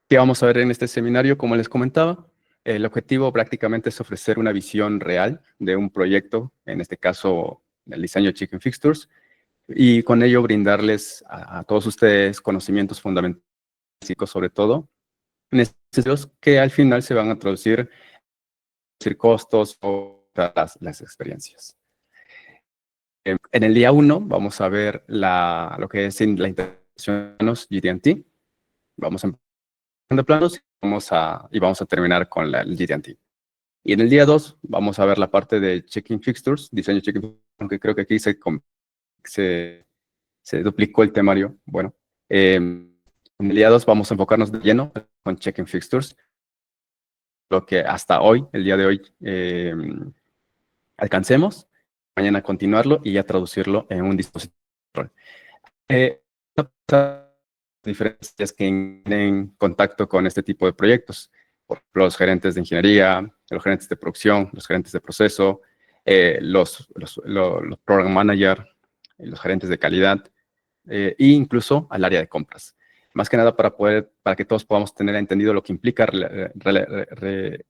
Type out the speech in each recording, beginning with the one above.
¿Qué vamos a ver en este seminario? Como les comentaba, el objetivo prácticamente es ofrecer una visión real de un proyecto, en este caso el diseño de Chicken Fixtures, y con ello brindarles a todos ustedes conocimientos fundamentales, sobre todo, necesarios que al final se van a traducir costos o las experiencias. En el día 1 vamos a ver lo que es la integración de GD&T. Vamos a empezar de planos y vamos a terminar con el GD&T. Y en el día 2 vamos a ver la parte de Checking Fixtures, diseño Checking Fixtures, aunque creo que aquí se duplicó el temario. Bueno, en el día 2 vamos a enfocarnos de lleno con Checking Fixtures, lo que hasta hoy, el día de hoy, alcancemos, mañana continuarlo y ya traducirlo en un dispositivo. Diferencias que en contacto con este tipo de proyectos, por ejemplo, los gerentes de ingeniería, los gerentes de producción, los gerentes de proceso, los program manager, los gerentes de calidad, e incluso al área de compras. Más que nada para que todos podamos tener entendido lo que implica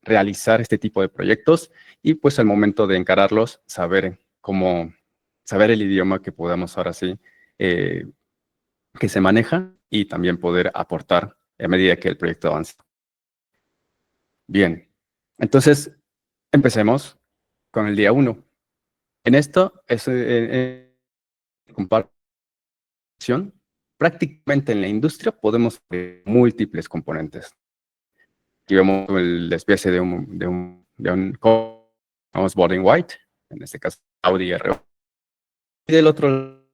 realizar este tipo de proyectos y pues al momento de encararlos, saber el idioma que podamos ahora sí, que se maneja y también poder aportar a medida que el proyecto avanza. Bien, entonces empecemos con el día 1. En esto es comparación. Prácticamente en la industria podemos ver múltiples componentes. Aquí vemos el despiece de un boarding white, en este caso Audi R8. Y del otro lado,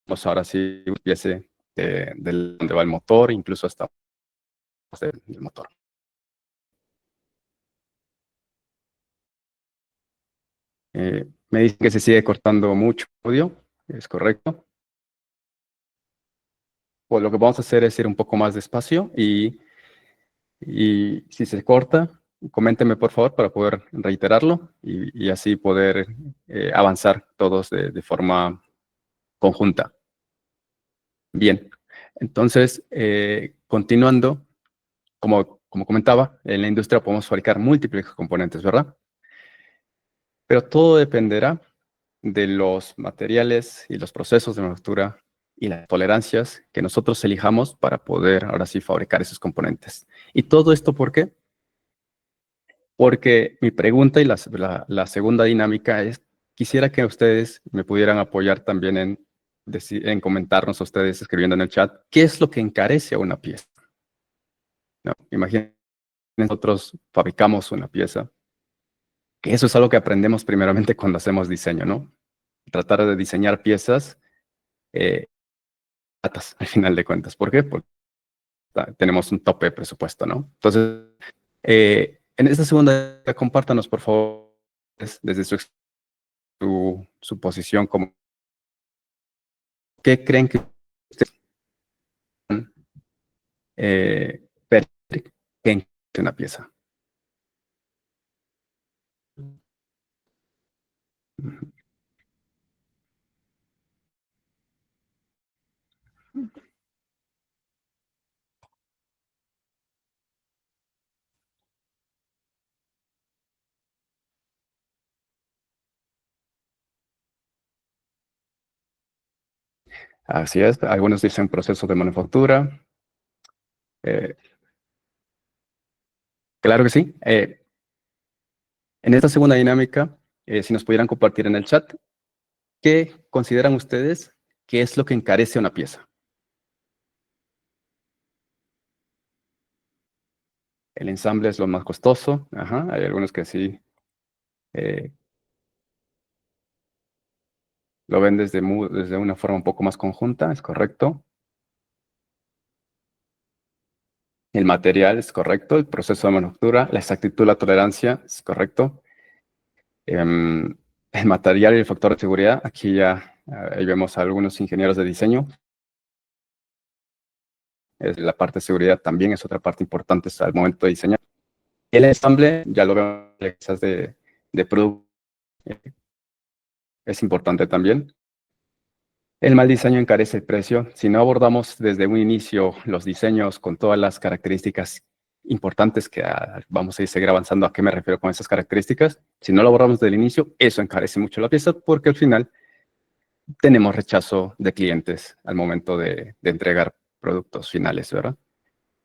vamos ahora sí un despiece de donde va el motor, incluso hasta del motor. Me dicen que se sigue cortando mucho audio, ¿es correcto? Pues lo que vamos a hacer es ir un poco más despacio y si se corta, coméntenme por favor para poder reiterarlo y así poder avanzar todos de forma conjunta. Bien, entonces, continuando, como comentaba, en la industria podemos fabricar múltiples componentes, ¿verdad? Pero todo dependerá de los materiales y los procesos de manufactura y las tolerancias que nosotros elijamos para poder ahora sí fabricar esos componentes. ¿Y todo esto por qué? Porque mi pregunta y la segunda dinámica es, quisiera que ustedes me pudieran apoyar también en comentarnos a ustedes escribiendo en el chat, ¿qué es lo que encarece a una pieza? ¿No? Imaginen, nosotros fabricamos una pieza, que eso es algo que aprendemos primeramente cuando hacemos diseño, ¿no? Tratar de diseñar piezas al final de cuentas. ¿Por qué? Porque tenemos un tope de presupuesto, ¿no? Entonces, en esta segunda, compártanos, por favor, desde su posición, como, ¿qué creen que ustedes ver que encaje una pieza? Así es, algunos dicen proceso de manufactura. Eh, claro que sí. En esta segunda dinámica, si nos pudieran compartir en el chat, ¿qué consideran ustedes que es lo que encarece una pieza? El ensamble es lo más costoso. Ajá, hay algunos que sí eh, lo ven desde una forma un poco más conjunta, es correcto. El material es correcto, el proceso de manufactura, la exactitud, la tolerancia es correcto. El material y el factor de seguridad, aquí ya ahí vemos a algunos ingenieros de diseño. La parte de seguridad también es otra parte importante al momento de diseñar. El ensamble, ya lo vemos, quizás de producto, es importante también. El mal diseño encarece el precio. Si no abordamos desde un inicio los diseños con todas las características importantes que vamos a ir seguir avanzando, ¿a qué me refiero con esas características? Si no lo abordamos desde el inicio, eso encarece mucho la pieza porque al final tenemos rechazo de clientes al momento de entregar productos finales, ¿verdad?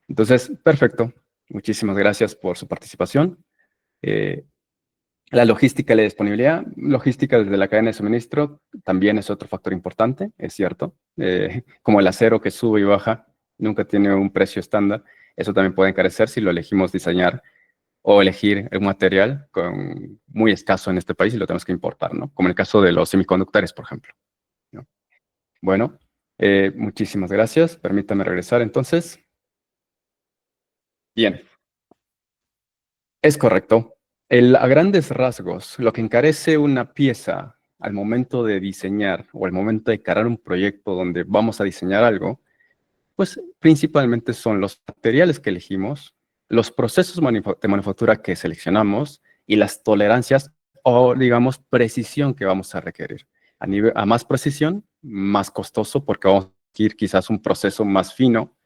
Entonces, perfecto. Muchísimas gracias por su participación. Eh, la logística y la disponibilidad. Logística desde la cadena de suministro también es otro factor importante, es cierto. Como el acero que sube y baja, nunca tiene un precio estándar. Eso también puede encarecer si lo elegimos diseñar o elegir un material muy escaso en este país y lo tenemos que importar, ¿no? Como en el caso de los semiconductores, por ejemplo, ¿no? Bueno, muchísimas gracias. Permítame regresar entonces. Bien, es correcto. A grandes rasgos, lo que encarece una pieza al momento de diseñar o al momento de crear un proyecto donde vamos a diseñar algo, pues principalmente son los materiales que elegimos, los procesos de manufactura que seleccionamos y las tolerancias o, digamos, precisión que vamos a requerir. A más precisión, más costoso porque vamos a requerir quizás un proceso más fino,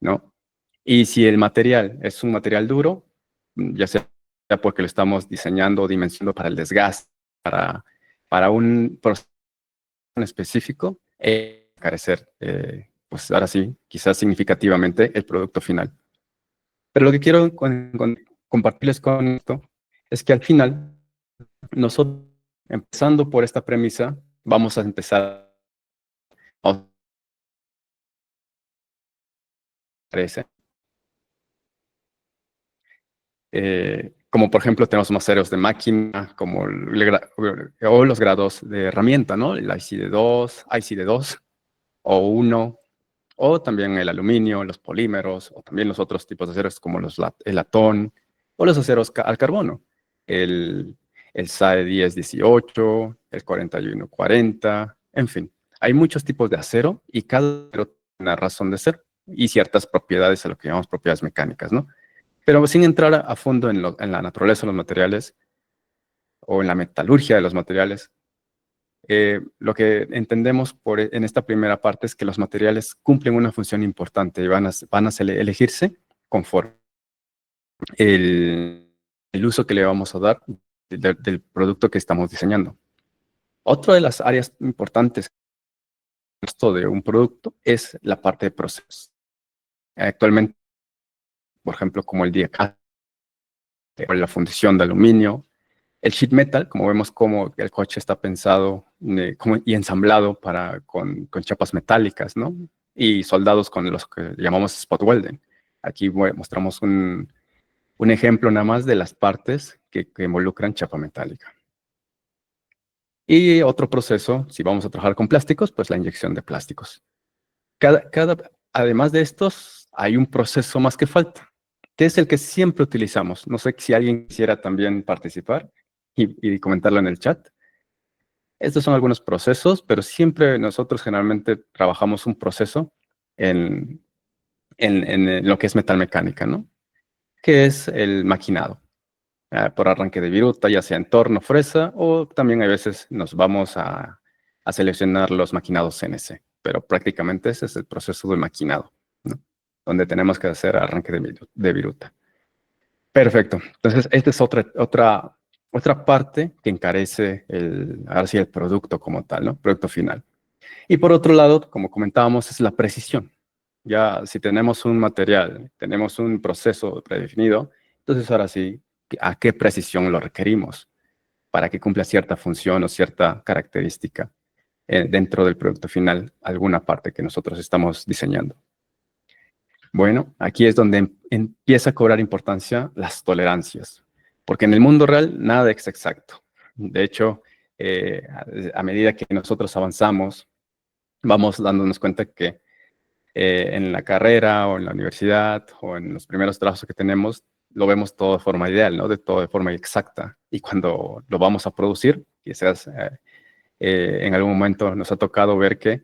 ¿no? Y si el material es un material duro, ya sea porque lo estamos diseñando o dimensionando para el desgaste, para un proceso específico, encarecer, pues ahora sí, quizás significativamente el producto final. Pero lo que quiero compartirles con esto es que al final, nosotros, empezando por esta premisa, vamos a empezar a como por ejemplo tenemos aceros de máquina, como o los grados de herramienta, ¿no? El ICD-2, ICD-2 o 1, o también el aluminio, los polímeros, o también los otros tipos de aceros como el latón, o los aceros al carbono, el, el SAE 1018, el 4140, en fin. Hay muchos tipos de acero y cada acero tiene una razón de ser y ciertas propiedades, a lo que llamamos propiedades mecánicas, ¿no? Pero sin entrar a fondo en la naturaleza de los materiales o en la metalurgia de los materiales, lo que entendemos en esta primera parte es que los materiales cumplen una función importante y van a elegirse conforme el uso que le vamos a dar del producto que estamos diseñando. Otra de las áreas importantes de un producto es la parte de procesos. Actualmente, por ejemplo, como el die-cast, o la fundición de aluminio, el sheet metal, como vemos como el coche está pensado y ensamblado con chapas metálicas, ¿no? Y soldados con los que llamamos spot welding. Aquí mostramos un ejemplo nada más de las partes que involucran chapa metálica. Y otro proceso, si vamos a trabajar con plásticos, pues la inyección de plásticos. Además de estos, hay un proceso más que falta, que es el que siempre utilizamos. No sé si alguien quisiera también participar y comentarlo en el chat. Estos son algunos procesos, pero siempre nosotros generalmente trabajamos un proceso en, en lo que es metalmecánica, ¿no? Que es el maquinado, por arranque de viruta, ya sea en torno, fresa, o también a veces nos vamos a seleccionar los maquinados CNC, pero prácticamente ese es el proceso del maquinado, ¿no? Donde tenemos que hacer arranque de viruta. Perfecto. Entonces, esta es otra parte que encarece ahora sí, el producto como tal, ¿no? Producto final. Y por otro lado, como comentábamos, es la precisión. Ya si tenemos un material, tenemos un proceso predefinido, entonces ahora sí, ¿a qué precisión lo requerimos para que cumpla cierta función o cierta característica dentro del producto final, alguna parte que nosotros estamos diseñando? Bueno, aquí es donde empieza a cobrar importancia las tolerancias, porque en el mundo real nada es exacto. De hecho, a medida que nosotros avanzamos, vamos dándonos cuenta que en la carrera o en la universidad o en los primeros trabajos que tenemos, lo vemos todo de forma ideal, ¿no? De todo de forma exacta. Y cuando lo vamos a producir, quizás en algún momento nos ha tocado ver que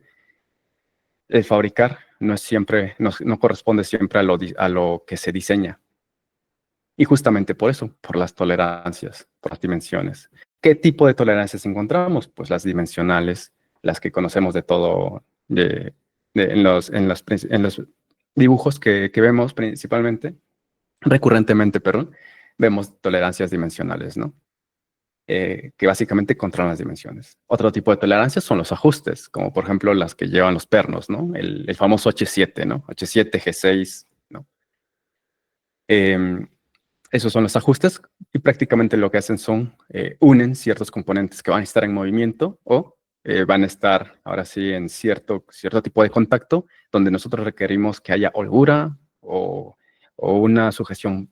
el fabricar no es siempre, no corresponde siempre a lo que se diseña. Y justamente por eso, por las tolerancias, por las dimensiones. ¿Qué tipo de tolerancias encontramos? Pues las dimensionales, las que conocemos de todo, en los dibujos que vemos principalmente, recurrentemente, perdón, vemos tolerancias dimensionales, ¿no? Que básicamente controlan las dimensiones. Otro tipo de tolerancias son los ajustes, como por ejemplo las que llevan los pernos, ¿no? El famoso H7, ¿no? H7, G6, ¿no? Em, Esos son los ajustes y prácticamente lo que hacen son unen ciertos componentes que van a estar en movimiento o van a estar ahora sí en cierto tipo de contacto donde nosotros requerimos que haya holgura o una sujeción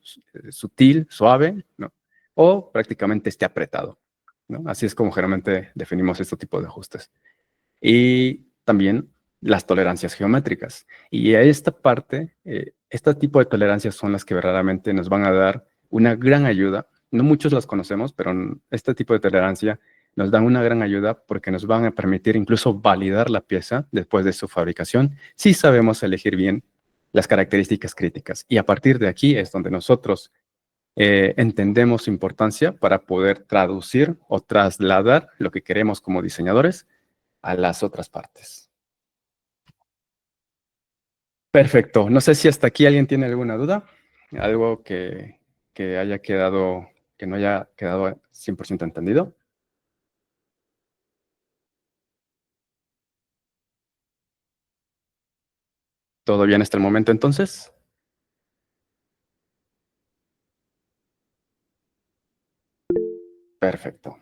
sutil, suave, ¿no? O prácticamente esté apretado, ¿no? Así es como generalmente definimos este tipo de ajustes. Y también las tolerancias geométricas. Y a esta parte, este tipo de tolerancias son las que verdaderamente nos van a dar una gran ayuda. No muchos las conocemos, pero este tipo de tolerancia nos dan una gran ayuda porque nos van a permitir incluso validar la pieza después de su fabricación si sabemos elegir bien las características críticas. Y a partir de aquí es donde nosotros entendemos su importancia para poder traducir o trasladar lo que queremos como diseñadores a las otras partes. Perfecto. No sé si hasta aquí alguien tiene alguna duda, algo que haya quedado, que no haya quedado 100% entendido. ¿Todo bien hasta el momento entonces? Perfecto,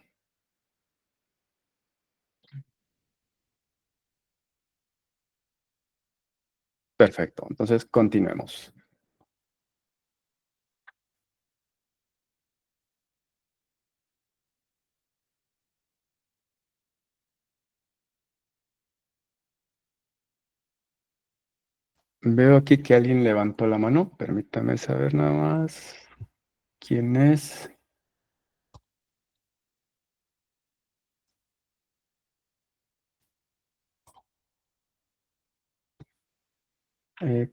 perfecto. Entonces continuemos. Veo aquí que alguien levantó la mano. Permítame saber nada más quién es.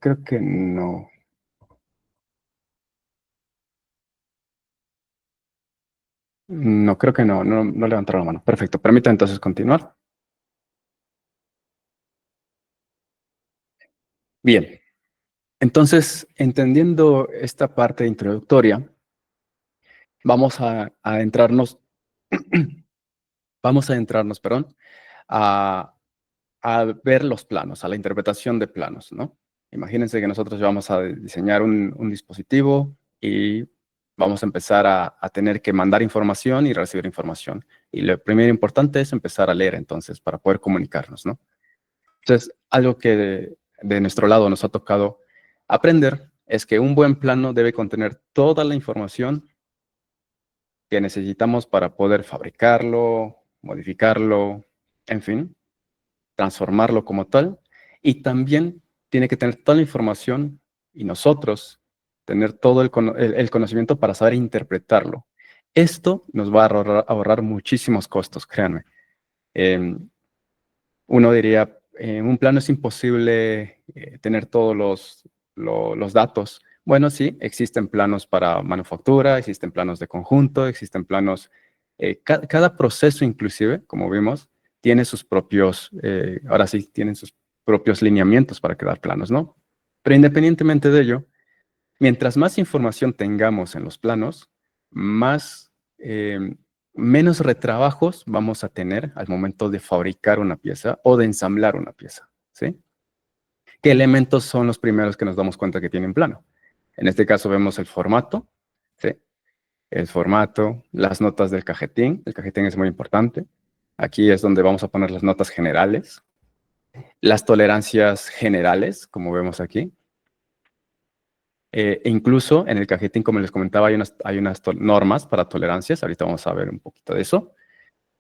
Creo que no. No, creo que no. No levantaron la mano. Perfecto. Permítame entonces continuar. Bien. Entonces, entendiendo esta parte introductoria, vamos a adentrarnos, vamos a adentrarnos, perdón, a, a ver los planos, a la interpretación de planos, ¿no? Imagínense que nosotros vamos a diseñar un dispositivo y vamos a empezar a tener que mandar información y recibir información. Y lo primero importante es empezar a leer entonces para poder comunicarnos, ¿no? Entonces, algo que de nuestro lado nos ha tocado aprender es que un buen plano debe contener toda la información que necesitamos para poder fabricarlo, modificarlo, en fin, transformarlo como tal. Y también tiene que tener toda la información y nosotros tener todo el conocimiento para saber interpretarlo. Esto nos va a ahorrar muchísimos costos, créanme. Em, Uno diría, en un plano es imposible tener todos los datos. Bueno, sí, existen planos para manufactura, existen planos de conjunto, existen planos, cada proceso inclusive, como vimos, tiene sus propios, ahora sí, tienen sus propios lineamientos para crear planos, ¿no? Pero independientemente de ello, mientras más información tengamos en los planos, más, menos retrabajos vamos a tener al momento de fabricar una pieza o de ensamblar una pieza, ¿sí? ¿Qué elementos son los primeros que nos damos cuenta que tienen plano? En este caso vemos el formato, ¿sí? El formato, las notas del cajetín. El cajetín es muy importante. Aquí es donde vamos a poner las notas generales, las tolerancias generales, como vemos aquí. E incluso en el cajetín, como les comentaba, hay unas normas para tolerancias. Ahorita vamos a ver un poquito de eso.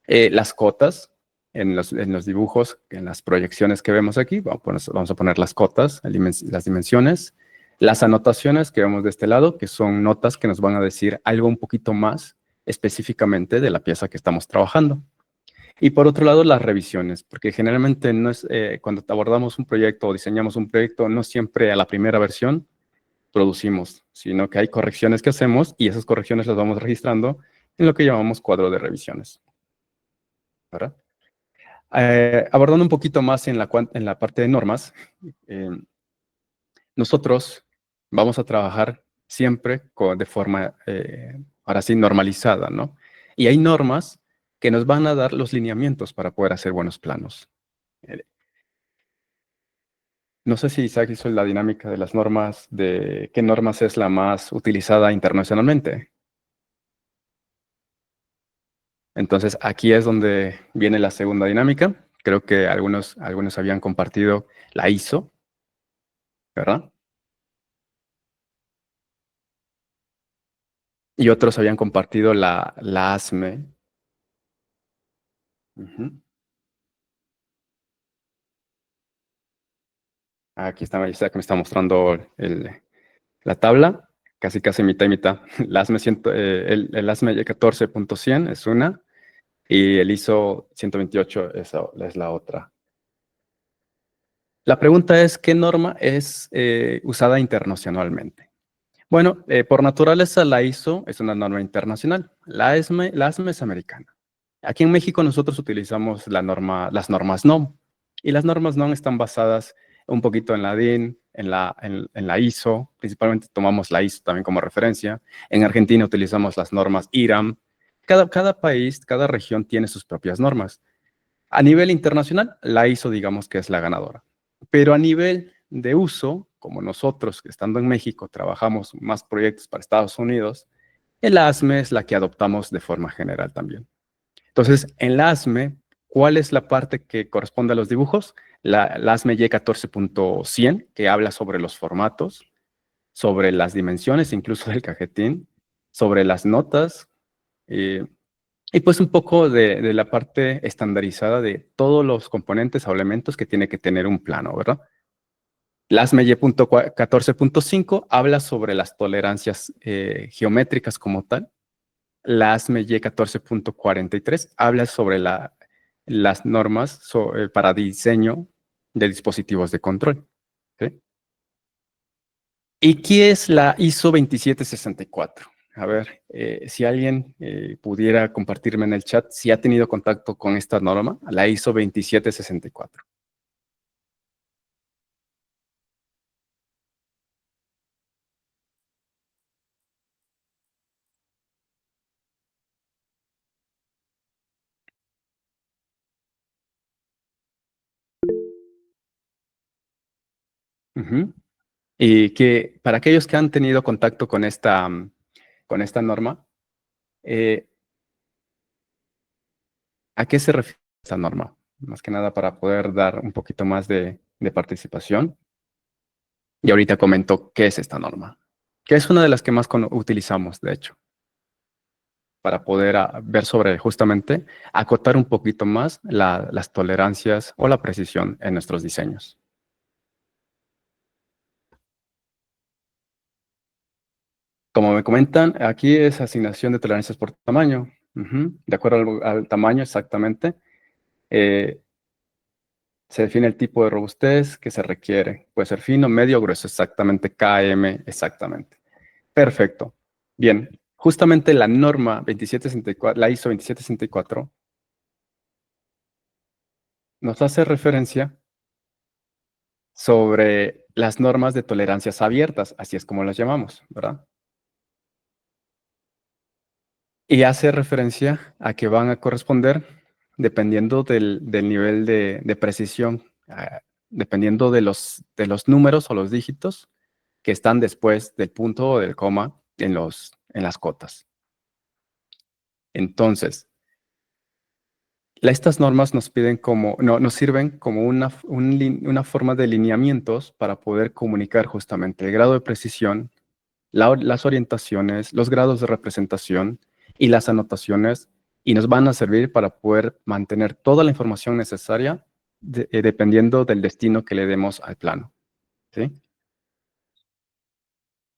Las cotas en los dibujos, en las proyecciones que vemos aquí, vamos a poner las cotas, las dimensiones, las anotaciones que vemos de este lado, que son notas que nos van a decir algo un poquito más específicamente de la pieza que estamos trabajando. Y por otro lado, las revisiones, porque generalmente no es, cuando abordamos un proyecto o diseñamos un proyecto, no siempre a la primera versión producimos, sino que hay correcciones que hacemos y esas correcciones las vamos registrando en lo que llamamos cuadro de revisiones, ¿verdad? Abordando un poquito más en en la parte de normas, eh, nosotros vamos a trabajar siempre de forma, ahora sí, normalizada, ¿no? Y hay normas que nos van a dar los lineamientos para poder hacer buenos planos. Eh, no sé si Isaac hizo la dinámica de las normas, de qué normas es la más utilizada internacionalmente. Entonces, aquí es donde viene la segunda dinámica. Creo que algunos habían compartido la ISO, ¿verdad? Y otros habían compartido la ASME. Ujú. Aquí está, Isaac me está mostrando la tabla, casi casi mitad y mitad. La ASME el ASME 14.100 es una, y el ISO 128 es la otra. La pregunta es, ¿qué norma es usada internacionalmente? Bueno, por naturaleza la ISO es una norma internacional. La ASME es americana. Aquí en México nosotros utilizamos las normas NOM. Y las normas NOM están basadas un poquito en la DIN, en la ISO. Principalmente tomamos la ISO también como referencia. En Argentina utilizamos las normas IRAM. Cada país, cada región tiene sus propias normas. A nivel internacional, la ISO digamos que es la ganadora. Pero a nivel de uso, como nosotros, que estando en México, trabajamos más proyectos para Estados Unidos, el ASME es la que adoptamos de forma general también. Entonces, en la ASME, ¿cuál es la parte que corresponde a los dibujos? La ASME Y14.100, que habla sobre los formatos, sobre las dimensiones, incluso del cajetín, sobre las notas, eh, y pues un poco de la parte estandarizada de todos los componentes o elementos que tiene que tener un plano, ¿verdad? La ASME Y14.5 habla sobre las tolerancias geométricas como tal. La ASME Y14.43 habla sobre las normas para diseño de dispositivos de control. ¿Sí? ¿Y qué es la ISO 2764? A ver, si alguien pudiera compartirme en el chat si ha tenido contacto con esta norma, la ISO 2764. Ujú. Y que para aquellos que han tenido contacto con con esta norma, eh, ¿a qué se refiere esta norma? Más que nada para poder dar un poquito más de participación. Y ahorita comento qué es esta norma, que es una de las que más utilizamos, de hecho, para poder ver sobre justamente acotar un poquito más las tolerancias o la precisión en nuestros diseños. Como me comentan, aquí es asignación de tolerancias por tamaño. Ujú. De acuerdo al tamaño exactamente, eh, se define el tipo de robustez que se requiere. Puede ser fino, medio, grueso, exactamente, KM, exactamente. Perfecto. Bien, justamente la norma 2764, la ISO 2764, nos hace referencia sobre las normas de tolerancias abiertas, así es como las llamamos, ¿verdad? Y hace referencia a que van a corresponder dependiendo del nivel de precisión, dependiendo de los números o los dígitos que están después del punto o del coma en las cotas. Entonces, estas normas nos piden nos sirven como una forma de lineamientos para poder comunicar justamente el grado de precisión, las orientaciones, los grados de representación y las anotaciones, y nos van a servir para poder mantener toda la información necesaria dependiendo del destino que le demos al plano. ¿Sí?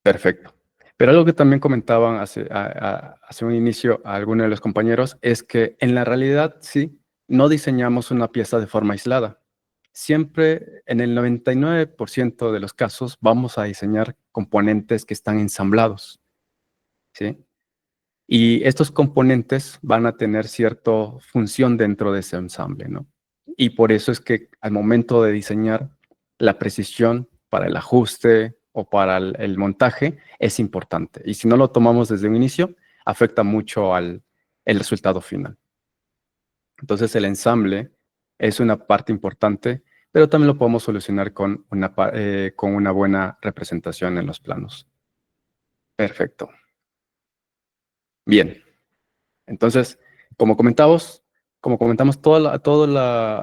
Perfecto. Pero algo que también comentaban hace un inicio a algunos de los compañeros es que en la realidad sí, no diseñamos una pieza de forma aislada. Siempre, en el 99% de los casos, vamos a diseñar componentes que están ensamblados, ¿sí? Y estos componentes van a tener cierta función dentro de ese ensamble, ¿no? y por eso es que al momento de diseñar, la precisión para el ajuste o para el montaje es importante. Y si no lo tomamos desde un inicio, afecta mucho al el resultado final. Entonces el ensamble es una parte importante, pero también lo podemos solucionar con una buena representación en los planos. Perfecto. Bien. Entonces, como comentamos, todos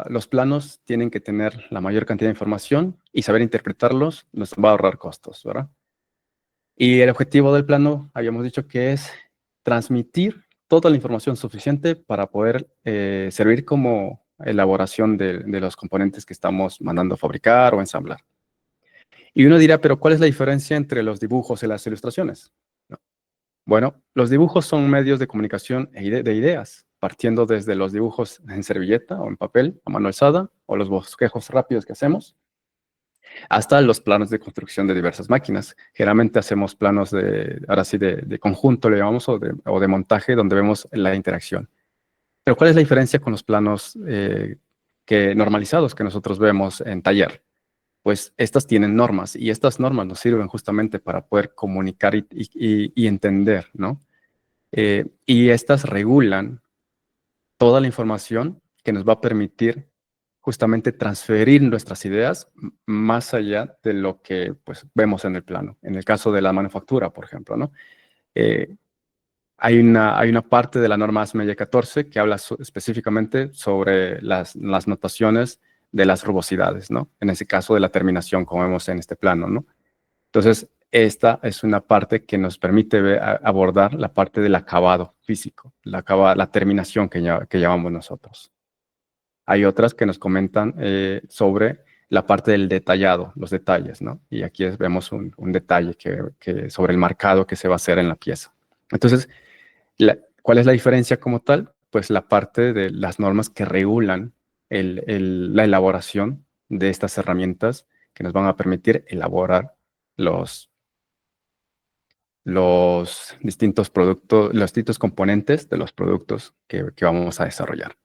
los planos tienen que tener la mayor cantidad de información y saber interpretarlos nos va a ahorrar costos, ¿verdad? Y el objetivo del plano, habíamos dicho que es transmitir toda la información suficiente para poder servir como elaboración de los componentes que estamos mandando a fabricar o ensamblar. Y uno dirá, pero ¿cuál es la diferencia entre los dibujos y las ilustraciones? ¿No? Bueno, los dibujos son medios de comunicación de ideas, partiendo desde los dibujos en servilleta o en papel a mano alzada, o los bosquejos rápidos que hacemos, hasta los planos de construcción de diversas máquinas. Generalmente hacemos planos ahora sí, de conjunto, le llamamos, o de montaje, donde vemos la interacción. Pero ¿cuál es la diferencia con los planos normalizados que nosotros vemos en taller? Pues estas tienen normas, y estas normas nos sirven justamente para poder comunicar y entender, ¿no? Y estas regulan toda la información que nos va a permitir justamente transferir nuestras ideas más allá de lo que pues, vemos en el plano. En el caso de la manufactura, por ejemplo, ¿no? Eh, hay una parte de la norma ASME 14 que habla específicamente sobre las notaciones de las rugosidades, ¿no? En ese caso de la terminación, como vemos en este plano, ¿no? Entonces, esta es una parte que nos permite abordar la parte del acabado físico, la terminación que llamamos nosotros. Hay otras que nos comentan sobre la parte del detallado, los detalles, ¿no? Y aquí vemos un detalle sobre el marcado que se va a hacer en la pieza. Entonces, ¿cuál es la diferencia como tal? Pues la parte de las normas que regulan la elaboración de estas herramientas que nos van a permitir elaborar los distintos productos, los distintos componentes de los productos que vamos a desarrollar.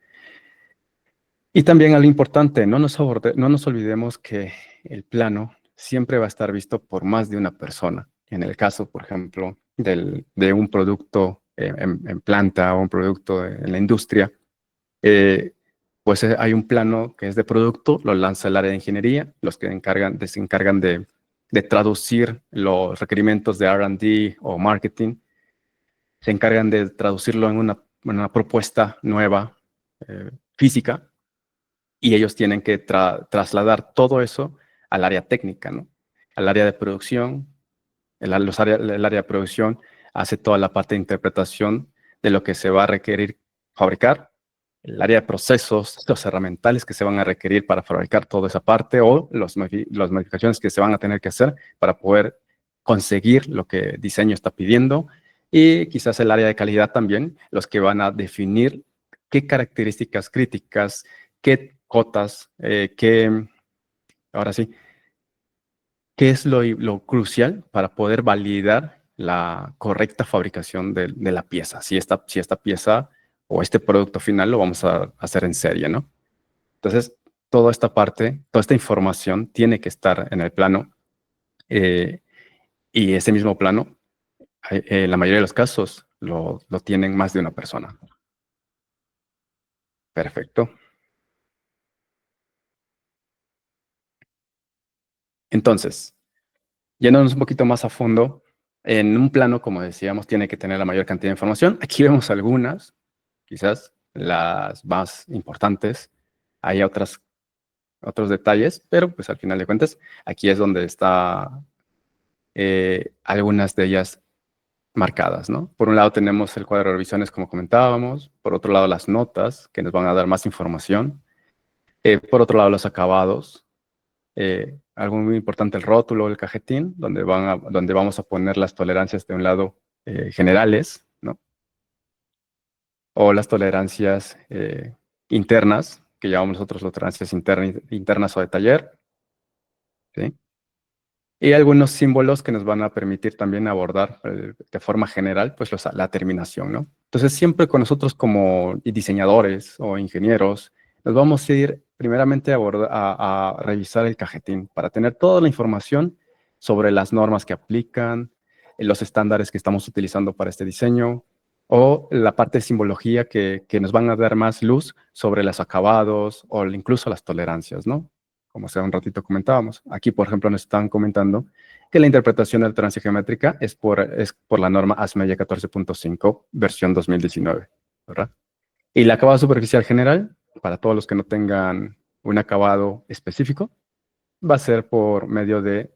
Y también algo importante, no nos olvidemos que el plano siempre va a estar visto por más de una persona. En el caso, por ejemplo, de un producto en planta o un producto en la industria, pues hay un plano que es de producto, lo lanza el área de ingeniería, los que se encargan de traducir los requerimientos de R&D o marketing, se encargan de traducirlo en una propuesta nueva, física, y ellos tienen que trasladar todo eso al área técnica, ¿no? Al área de producción. El área de producción hace toda la parte de interpretación de lo que se va a requerir fabricar. El área de procesos, los herramientales que se van a requerir para fabricar toda esa parte o las modificaciones que se van a tener que hacer para poder conseguir lo que el diseño está pidiendo. Y quizás el área de calidad también, los que van a definir qué características críticas, qué cotas, ahora sí, qué es lo crucial para poder validar la correcta fabricación de la pieza. Si esta pieza o este producto final lo vamos a hacer en serie, ¿no? Entonces, toda esta parte, toda esta información tiene que estar en el plano, y ese mismo plano, en la mayoría de los casos, lo tienen más de una persona. Perfecto. Entonces, yéndonos un poquito más a fondo, en un plano, como decíamos, tiene que tener la mayor cantidad de información. Aquí vemos algunas, quizás las más importantes. Hay otros detalles, pero pues al final de cuentas, aquí es donde está algunas de ellas marcadas, ¿no? Por un lado tenemos el cuadro de revisiones, como comentábamos. Por otro lado, las notas, que nos van a dar más información. Por otro lado, los acabados. Algo muy importante, el rótulo, el cajetín, donde vamos a poner las tolerancias de un lado generales, ¿no? O las tolerancias internas, que llamamos nosotros las tolerancias internas o de taller, ¿sí? Y algunos símbolos que nos van a permitir también abordar de forma general, pues la terminación, ¿no? Entonces, siempre con nosotros como diseñadores o ingenieros, nos vamos a ir primeramente a revisar el cajetín para tener toda la información sobre las normas que aplican, los estándares que estamos utilizando para este diseño, o la parte de simbología que nos van a dar más luz sobre los acabados o incluso las tolerancias, ¿no? Como hace un ratito comentábamos. Aquí, por ejemplo, nos están comentando que la interpretación de la tolerancia geométrica es por la norma ASME 14.5, versión 2019, ¿verdad? Y el acabado superficial general, para todos los que no tengan un acabado específico, va a ser por medio de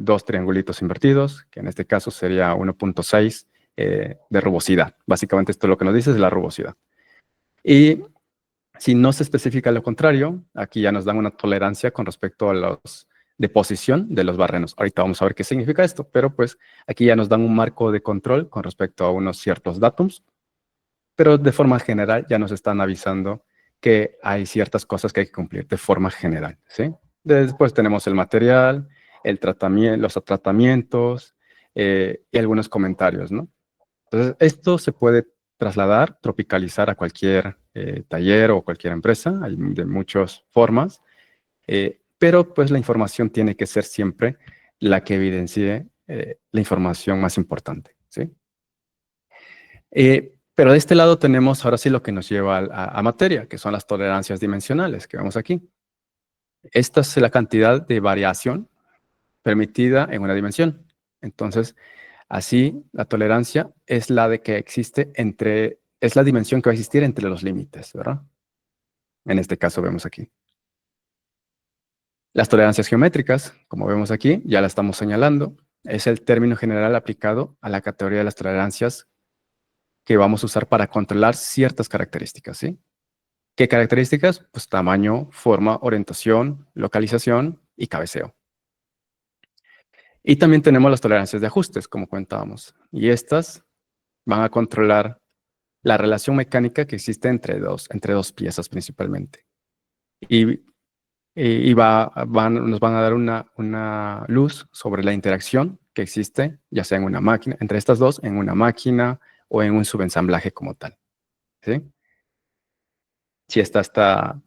dos triangulitos invertidos, que en este caso sería 1.6 de rugosidad. Básicamente esto lo que nos dice es la rugosidad. Y si no se especifica lo contrario, aquí ya nos dan una tolerancia con respecto a los de posición de los barrenos. Ahorita vamos a ver qué significa esto, pero pues aquí ya nos dan un marco de control con respecto a unos ciertos datums, pero de forma general ya nos están avisando que hay ciertas cosas que hay que cumplir de forma general, ¿sí? Después tenemos el material, el tratamiento, los tratamientos y algunos comentarios, ¿no? Entonces, esto se puede trasladar, tropicalizar a cualquier taller o cualquier empresa, hay de muchas formas, pero pues la información tiene que ser siempre la que evidencie la información más importante, ¿sí? Pero de este lado tenemos ahora sí lo que nos lleva a materia, que son las tolerancias dimensionales que vemos aquí. Esta es la cantidad de variación permitida en una dimensión. Entonces, así, la tolerancia es la de que existe es la dimensión que va a existir entre los límites, ¿verdad? En este caso vemos aquí. Las tolerancias geométricas, como vemos aquí, ya la estamos señalando, es el término general aplicado a la categoría de las tolerancias que vamos a usar para controlar ciertas características, ¿sí? ¿Qué características? Pues tamaño, forma, orientación, localización y cabeceo. Y también tenemos las tolerancias de ajustes, como comentábamos. Y estas van a controlar la relación mecánica que existe entre dos piezas principalmente. Nos van a dar una luz sobre la interacción que existe, ya sea en una máquina, entre estas dos, en una máquina o en un subensamblaje como tal, ¿sí? Si esta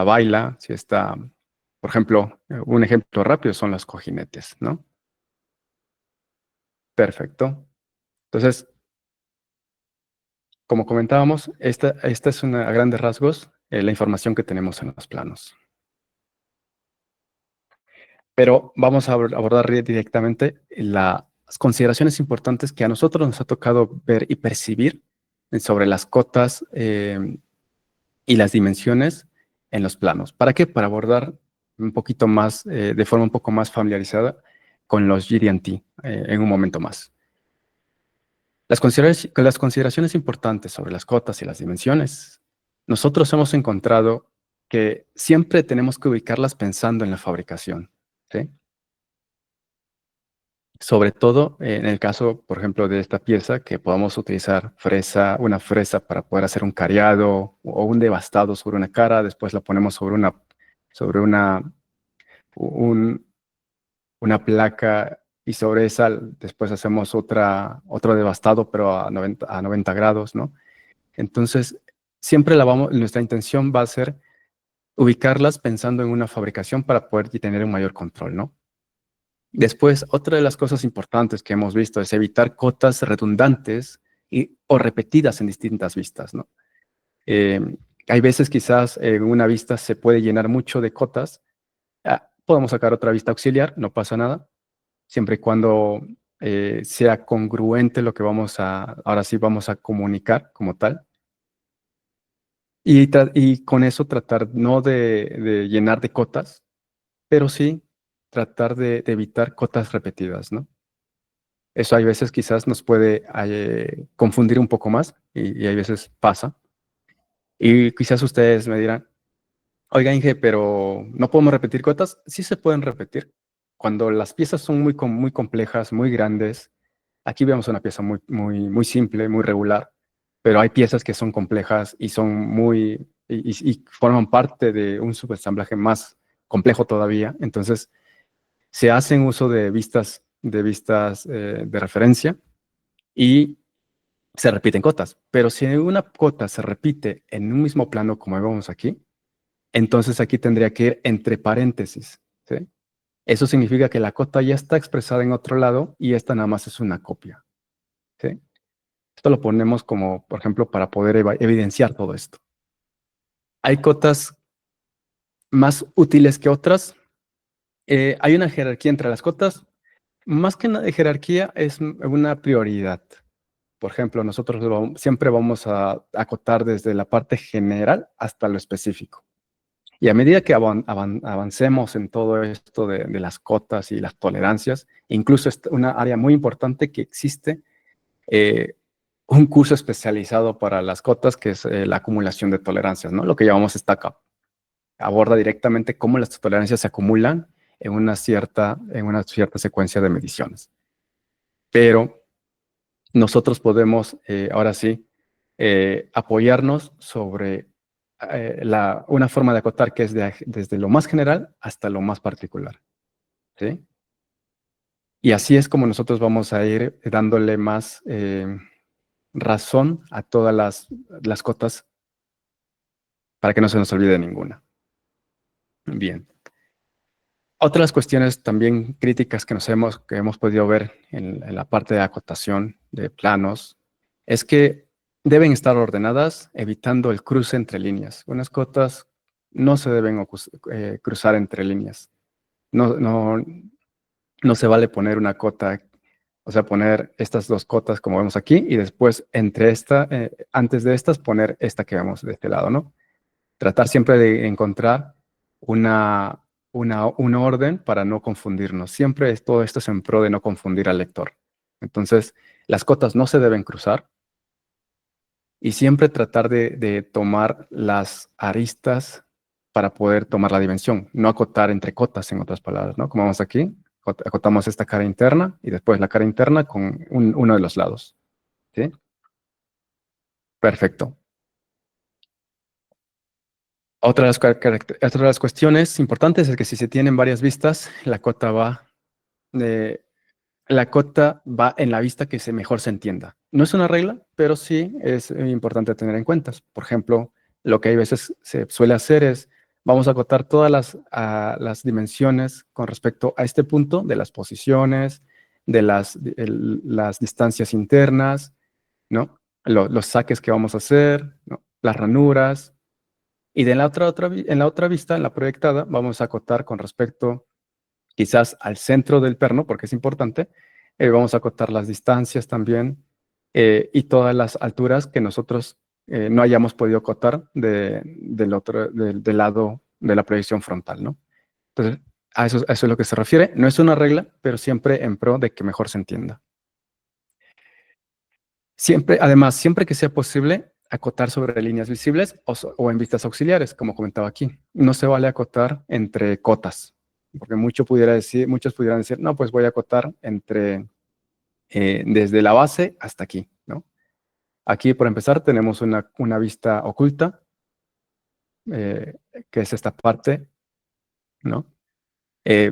baila, si esta, por ejemplo, un ejemplo rápido son los cojinetes, ¿no? Perfecto. Entonces, como comentábamos, esta es a grandes rasgos la información que tenemos en los planos. Pero vamos a abordar directamente las consideraciones importantes que a nosotros nos ha tocado ver y percibir sobre las cotas y las dimensiones en los planos. ¿Para qué? Para abordar un poquito más, de forma un poco más familiarizada con los GD&T en un momento más. Las consideraciones importantes sobre las cotas y las dimensiones. Nosotros hemos encontrado que siempre tenemos que ubicarlas pensando en la fabricación, ¿sí? Sobre todo en el caso, por ejemplo, de esta pieza, que podamos utilizar una fresa para poder hacer un cariado o un devastado sobre una cara, después la ponemos sobre un- una placa y sobre esa después hacemos otro devastado, pero a 90 grados, ¿no? Entonces, siempre nuestra intención va a ser ubicarlas pensando en una fabricación para poder tener un mayor control, ¿no? Después, otra de las cosas importantes que hemos visto es evitar cotas redundantes o repetidas en distintas vistas, ¿no? Eh, Hay veces quizás en una vista se puede llenar mucho de cotas. Podemos sacar otra vista auxiliar, no pasa nada, siempre y cuando sea congruente lo que ahora sí vamos a comunicar como tal. Y con eso tratar no de llenar de cotas, pero sí tratar de evitar cotas repetidas, ¿no? Eso hay veces quizás nos puede confundir un poco más y hay veces pasa. Y quizás ustedes me dirán, oiga Inge, pero ¿no podemos repetir cotas? Sí se pueden repetir. Cuando las piezas son muy complejas, muy grandes, aquí vemos una pieza muy simple, muy regular, pero hay piezas que son complejas y son y forman parte de un subensamblaje más complejo todavía. Entonces, se hacen uso de vistas de referencia y se repiten cotas. Pero si una cota se repite en un mismo plano, como vemos aquí, entonces aquí tendría que ir entre paréntesis, ¿sí? Eso significa que la cota ya está expresada en otro lado y esta nada más es una copia, ¿sí? Esto lo ponemos como, por ejemplo, para poder evidenciar todo esto. Hay cotas más útiles que otras. Hay una jerarquía entre las cotas. Más que nada de jerarquía, es una prioridad. Por ejemplo, nosotros siempre vamos a acotar desde la parte general hasta lo específico. Y a medida que avancemos en todo esto de las cotas y las tolerancias, incluso es una área muy importante que existe, eh, un curso especializado para las cotas, que es la acumulación de tolerancias, ¿no? Lo que llamamos Stack Up. Aborda directamente cómo las tolerancias se acumulan en una cierta secuencia de mediciones. Pero nosotros podemos, ahora sí, apoyarnos sobre una forma de acotar que es desde lo más general hasta lo más particular, ¿sí? Y así es como nosotros vamos a ir dándole más razón a todas las cotas para que no se nos olvide ninguna. Bien. Otras cuestiones también críticas que hemos podido ver en la parte de acotación de planos es que deben estar ordenadas evitando el cruce entre líneas. Unas cotas no se deben cruzar entre líneas. No, no, no se vale poner una cota, o sea, poner estas dos cotas como vemos aquí y después antes de estas poner esta que vemos de este lado, ¿no? Tratar siempre de encontrar un orden para no confundirnos. Siempre todo esto es en pro de no confundir al lector. Entonces, las cotas no se deben cruzar y siempre tratar de tomar las aristas para poder tomar la dimensión, no acotar entre cotas, en otras palabras, ¿no? Como vemos aquí, acotamos esta cara interna y después la cara interna con uno de los lados, ¿sí? Perfecto. Otra de las cuestiones importantes es que si se tienen varias vistas, eh, la cota va en la vista que mejor se entienda. No es una regla, pero sí es importante tener en cuenta. Por ejemplo, lo que hay veces se suele hacer es, vamos a acotar todas las dimensiones con respecto a este punto de las posiciones, de las distancias internas, ¿no? Los saques que vamos a hacer, ¿no? Las ranuras. Y en la otra vista, en la proyectada, vamos a acotar con respecto quizás al centro del perno, porque es importante. Vamos a acotar las distancias también y todas las alturas que nosotros no hayamos podido acotar del lado de la proyección frontal, ¿no? Entonces, a eso es lo que se refiere. No es una regla, pero siempre en pro de que mejor se entienda. Además, siempre que sea posible, acotar sobre líneas visibles o en vistas auxiliares, como comentaba aquí. No se vale acotar entre cotas, porque muchos pudieran decir, no, pues voy a acotar desde la base hasta aquí, ¿no? Aquí, por empezar, tenemos una vista oculta, eh, que es esta parte, ¿no?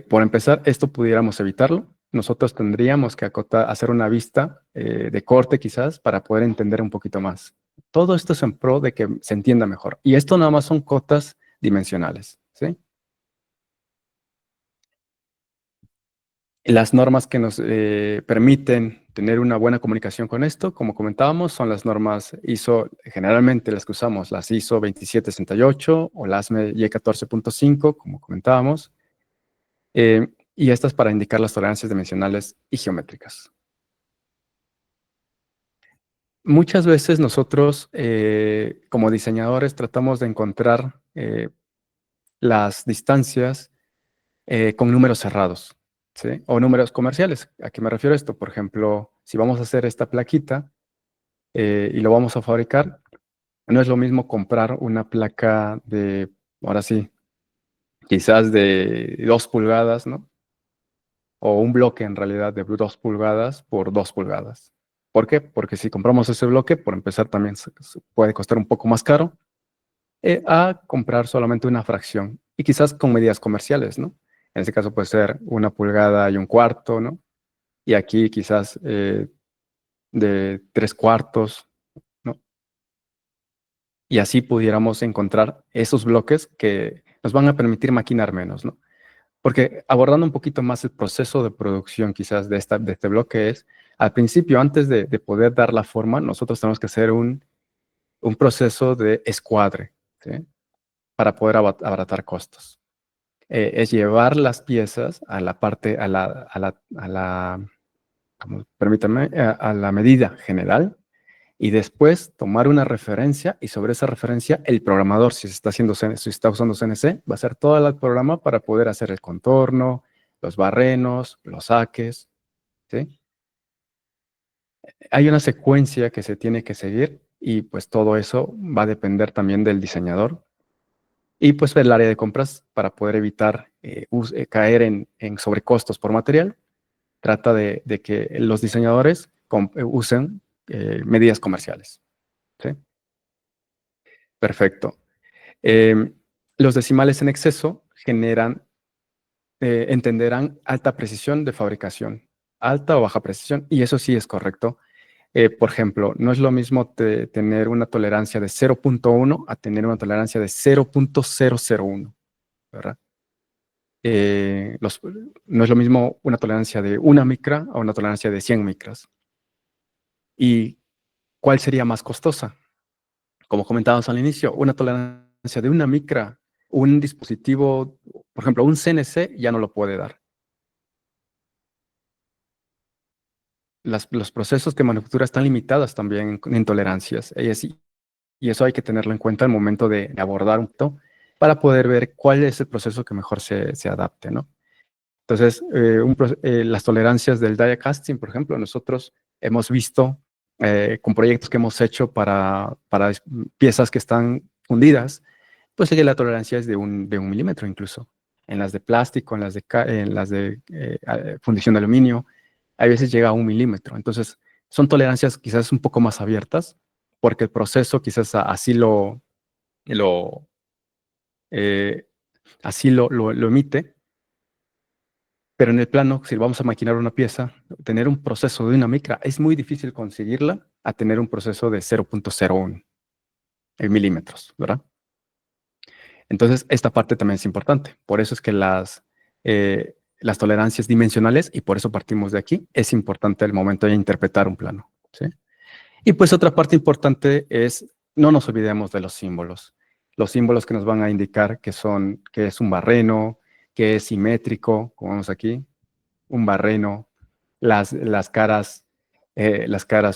Por empezar, esto pudiéramos evitarlo. Nosotros tendríamos que hacer una vista de corte quizás para poder entender un poquito más. Todo esto es en pro de que se entienda mejor. Y esto nada más son cotas dimensionales, ¿sí? Las normas que nos permiten tener una buena comunicación con esto, como comentábamos, son las normas ISO, generalmente las que usamos, las ISO 2768 o las ASME Y14.5, como comentábamos. Y estas para indicar las tolerancias dimensionales y geométricas. Muchas veces nosotros, como diseñadores, tratamos de encontrar las distancias con números cerrados, ¿sí? O números comerciales. ¿A qué me refiero esto? Por ejemplo, si vamos a hacer esta plaquita y lo vamos a fabricar, no es lo mismo comprar una placa ahora sí, quizás de 2 pulgadas, ¿no? O un bloque en realidad de 2 pulgadas por 2 pulgadas. ¿Por qué? Porque si compramos ese bloque, por empezar también puede costar un poco más caro a comprar solamente una fracción y quizás con medidas comerciales, ¿no? En este caso puede ser 1,25 pulgadas, ¿no? Y aquí quizás de 3/4, ¿no? y así pudiéramos encontrar esos bloques que nos van a permitir maquinar menos, ¿no? Porque abordando un poquito más el proceso de producción quizás de este bloque es, al principio, antes de poder dar la forma, nosotros tenemos que hacer un proceso de escuadre, ¿sí? Para poder abaratar costos. Es llevar las piezas a la parte, permítanme, a la medida general, y después tomar una referencia y sobre esa referencia el programador, si se está haciendo si está usando CNC, va a hacer todo el programa para poder hacer el contorno, los barrenos, los saques, ¿sí? Hay una secuencia que se tiene que seguir y pues todo eso va a depender también del diseñador y pues el área de compras para poder evitar caer en sobrecostos por material. Trata de que los diseñadores usen medidas comerciales, ¿sí? Perfecto. Eh, los decimales en exceso entenderán alta precisión de fabricación, alta o baja precisión, y eso sí es correcto. Por ejemplo, no es lo mismo tener una tolerancia de 0.1 a tener una tolerancia de 0.001, ¿verdad? No es lo mismo una tolerancia de 1 micra a una tolerancia de 100 micras. ¿Y cuál sería más costosa? Como comentábamos al inicio, una tolerancia de 1 micra, un dispositivo, por ejemplo, un CNC ya no lo puede dar. Los procesos de manufactura están limitados también en tolerancias. Y eso hay que tenerlo en cuenta al momento de abordar un poquito para poder ver cuál es el proceso que mejor se adapte, ¿no? Entonces, las tolerancias del die casting, por ejemplo, nosotros hemos visto con proyectos que hemos hecho para piezas que están fundidas, pues que la tolerancia es de un milímetro incluso. En las de plástico, en las de fundición de aluminio, a veces llega a 1 milímetro. Entonces, son tolerancias quizás un poco más abiertas, porque el proceso quizás lo, eh, así lo emite. Pero en el plano, si vamos a maquinar una pieza, tener un proceso de 1 micra es muy difícil conseguirla a tener un proceso de 0.01 en milímetros, ¿verdad? Entonces, esta parte también es importante. Por eso es que las tolerancias dimensionales, y por eso partimos de aquí, es importante el momento de interpretar un plano, ¿sí? Y pues otra parte importante es, no nos olvidemos de los símbolos. Los símbolos que nos van a indicar que es un barreno, que es simétrico, como vemos aquí, un barreno, las caras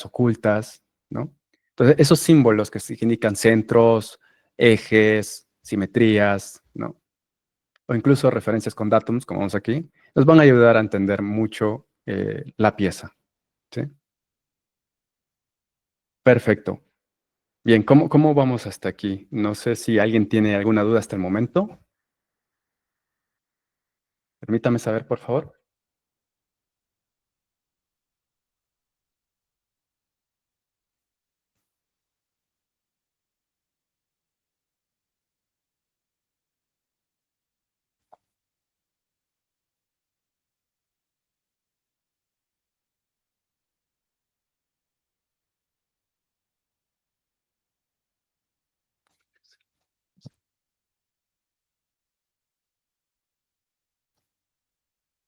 ocultas, ¿no? Entonces, esos símbolos que indican centros, ejes, simetrías, ¿no? O incluso referencias con datums, como vemos aquí, nos van a ayudar a entender mucho la pieza, ¿sí? Perfecto. Bien, ¿cómo vamos hasta aquí? No sé si alguien tiene alguna duda hasta el momento. Permítame saber, por favor.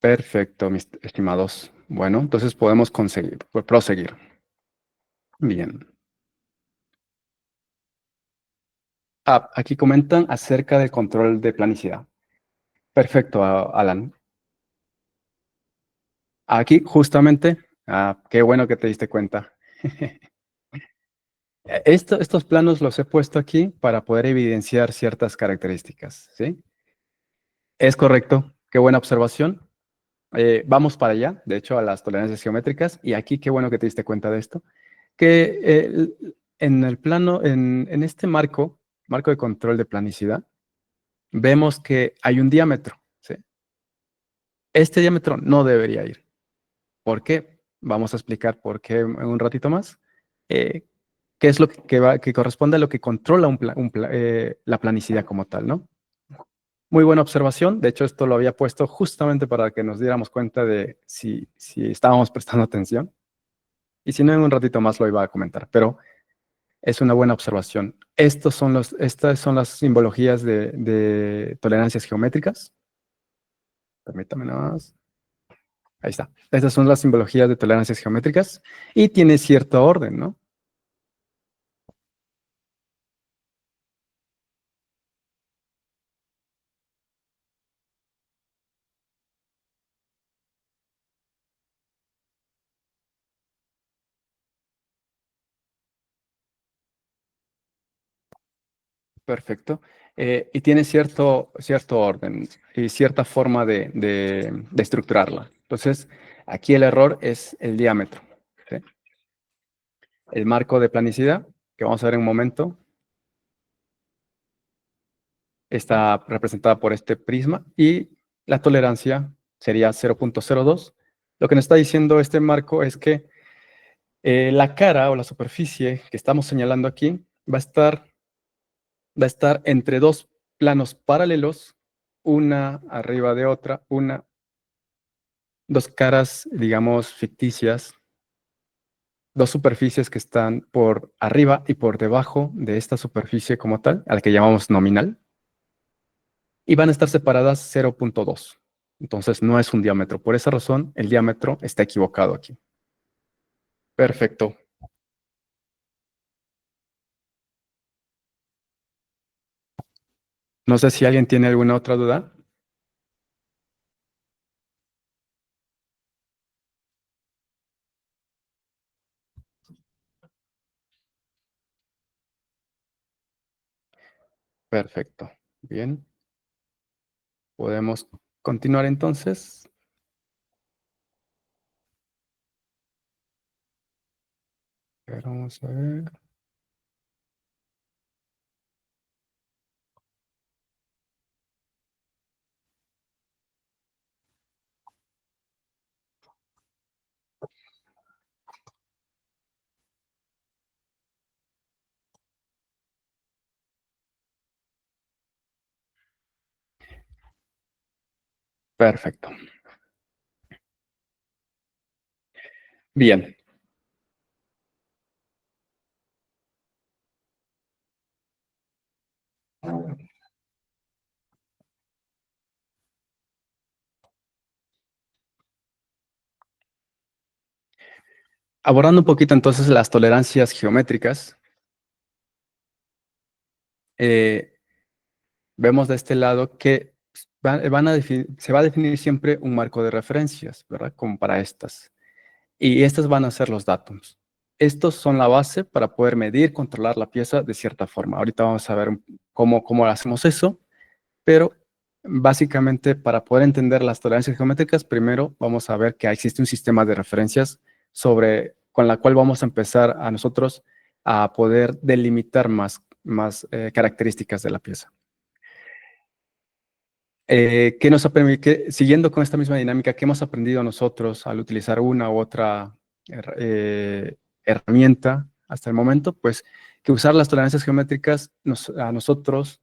Perfecto, mis estimados. Bueno, entonces podemos proseguir. Bien. Aquí comentan acerca del control de planicidad. Perfecto, Alan. Aquí justamente, qué bueno que te diste cuenta. Estos planos los he puesto aquí para poder evidenciar ciertas características, ¿sí? Es correcto, qué buena observación. Vamos para allá, de hecho, a las tolerancias geométricas. Y aquí, qué bueno que te diste cuenta de esto, que en el plano, en este marco de control de planicidad, vemos que hay un diámetro, ¿sí? Este diámetro no debería ir. ¿Por qué? Vamos a explicar por qué en un ratito más. Eh, ¿Qué es lo que corresponde a lo que controla la planicidad como tal, ¿no? Muy buena observación. De hecho, esto lo había puesto justamente para que nos diéramos cuenta de si estábamos prestando atención. Y si no, en un ratito más lo iba a comentar. Pero Es una buena observación. Estas son las simbologías de tolerancias geométricas. Permítame nada más. Ahí está. Estas son las simbologías de tolerancias geométricas y tiene cierto orden, ¿no? Perfecto. Y tiene cierto orden y cierta forma de estructurarla. Entonces, aquí el error es el diámetro. ¿Sí? El marco de planicidad, que vamos a ver en un momento, está representada por este prisma y la tolerancia sería 0.02. Lo que nos está diciendo este marco es que la cara o la superficie que estamos señalando aquí va a estar entre dos planos paralelos, una arriba de otra, dos caras, digamos, ficticias, dos superficies que están por arriba y por debajo de esta superficie como tal, a la que llamamos nominal, y van a estar separadas 0.2. Entonces no es un diámetro. Por esa razón, el diámetro está equivocado aquí. Perfecto. No sé si alguien tiene alguna otra duda. Perfecto. Bien. Podemos continuar entonces. Pero vamos a ver. Perfecto. Bien. Abordando un poquito entonces las tolerancias geométricas, eh, vemos de este lado que se va a definir siempre un marco de referencias, ¿verdad? Como para estas. Y estas van a ser los datums. Estos son la base para poder medir, controlar la pieza de cierta forma. Ahorita vamos a ver cómo hacemos eso, pero básicamente para poder entender las tolerancias geométricas, primero vamos a ver que existe un sistema de referencias con la cual vamos a empezar a nosotros a poder delimitar más características de la pieza. ¿Qué nos ha permitido, siguiendo con esta misma dinámica, qué hemos aprendido nosotros al utilizar una u otra herramienta hasta el momento? Pues que usar las tolerancias geométricas a nosotros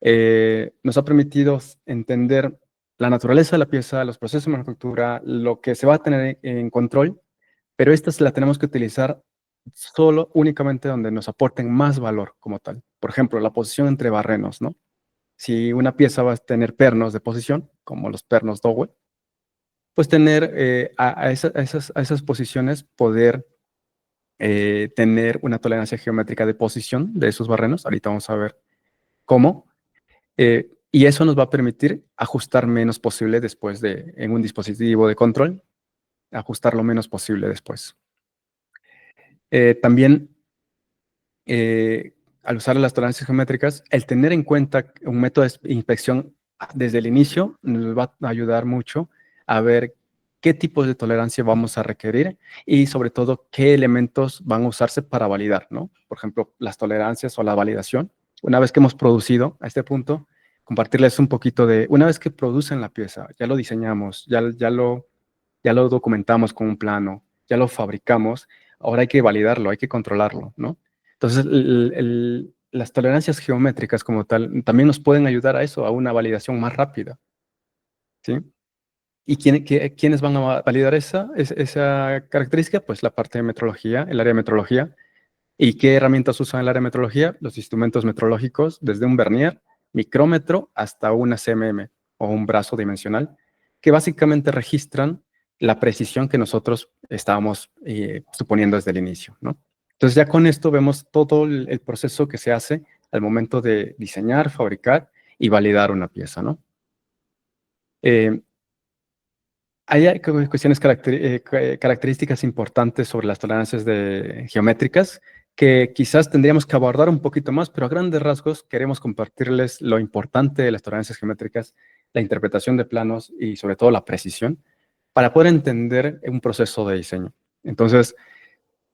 nos ha permitido entender la naturaleza de la pieza, los procesos de manufactura, lo que se va a tener en control, pero estas la tenemos que utilizar solo, únicamente donde nos aporten más valor como tal. Por ejemplo, la posición entre barrenos, ¿no? Si una pieza va a tener pernos de posición, como los pernos Dowell, pues tener a esas posiciones, poder tener una tolerancia geométrica de posición de esos barrenos. Ahorita vamos a ver cómo. Y eso nos va a permitir ajustar menos posible después en un dispositivo de control, ajustar lo menos posible después. También al usar las tolerancias geométricas, el tener en cuenta un método de inspección desde el inicio nos va a ayudar mucho a ver qué tipos de tolerancia vamos a requerir y sobre todo qué elementos van a usarse para validar, ¿no? Por ejemplo, las tolerancias o la validación. Una vez que hemos producido a este punto, compartirles un poquito una vez que producen la pieza, ya lo diseñamos, ya lo documentamos con un plano, ya lo fabricamos, ahora hay que validarlo, hay que controlarlo, ¿no? Entonces, las tolerancias geométricas como tal también nos pueden ayudar a eso, a una validación más rápida, ¿sí? ¿Y quiénes van a validar esa característica? Pues la parte de metrología, el área de metrología, ¿Y qué herramientas usan en el área de metrología? Los instrumentos metrológicos, desde un vernier, micrómetro, hasta una CMM o un brazo dimensional, que básicamente registran la precisión que nosotros estábamos suponiendo desde el inicio, ¿no? Entonces ya con esto vemos todo el proceso que se hace al momento de diseñar, fabricar y validar una pieza, ¿no? Hay cuestiones características importantes sobre las tolerancias geométricas que quizás tendríamos que abordar un poquito más, pero a grandes rasgos queremos compartirles lo importante de las tolerancias geométricas, la interpretación de planos y sobre todo la precisión para poder entender un proceso de diseño. Entonces,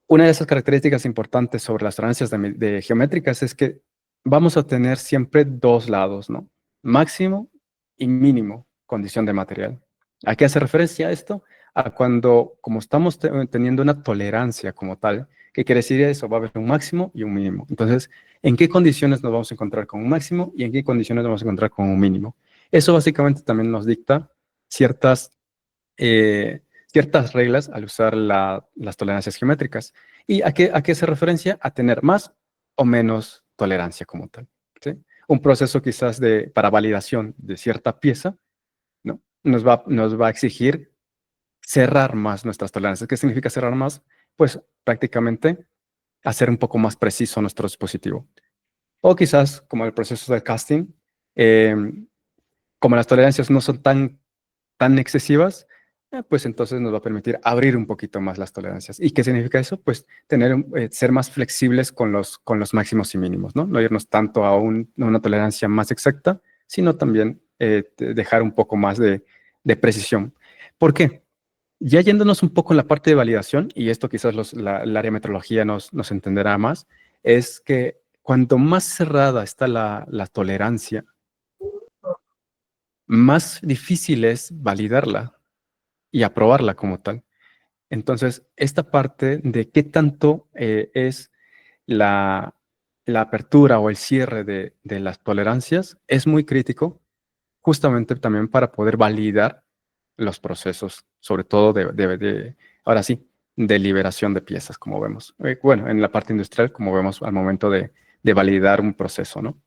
una de esas características importantes sobre las tolerancias de geométricas es que vamos a tener siempre dos lados, ¿no? Máximo y mínimo condición de material. ¿A qué hace referencia esto? A cuando, como estamos teniendo una tolerancia como tal, ¿qué quiere decir eso? Va a haber un máximo y un mínimo. Entonces, ¿en qué condiciones nos vamos a encontrar con un máximo y en qué condiciones nos vamos a encontrar con un mínimo? Eso básicamente también nos dicta ciertas ciertas reglas al usar las tolerancias geométricas. ¿Y a qué hace referencia? A tener más o menos tolerancia como tal, ¿sí? Un proceso quizás para validación de cierta pieza, ¿no? Nos va a exigir cerrar más nuestras tolerancias. ¿Qué significa cerrar más? Pues prácticamente hacer un poco más preciso nuestro dispositivo. O quizás, como el proceso de casting, eh, como las tolerancias no son tan excesivas, pues entonces nos va a permitir abrir un poquito más las tolerancias. ¿Y qué significa eso? Pues ser más flexibles con los máximos y mínimos, ¿no? No irnos tanto a una tolerancia más exacta, sino también dejar un poco más de precisión. ¿Por qué? Ya yéndonos un poco en la parte de validación, y esto quizás el área de metrología nos entenderá más, es que cuanto más cerrada está la tolerancia, más difícil es validarla y aprobarla como tal. Entonces, esta parte de qué tanto es la, la apertura o el cierre de las tolerancias es muy crítico, justamente también para poder validar los procesos, sobre todo ahora sí, de liberación de piezas, como vemos. Bueno, en la parte industrial, como vemos al momento de validar un proceso, ¿no?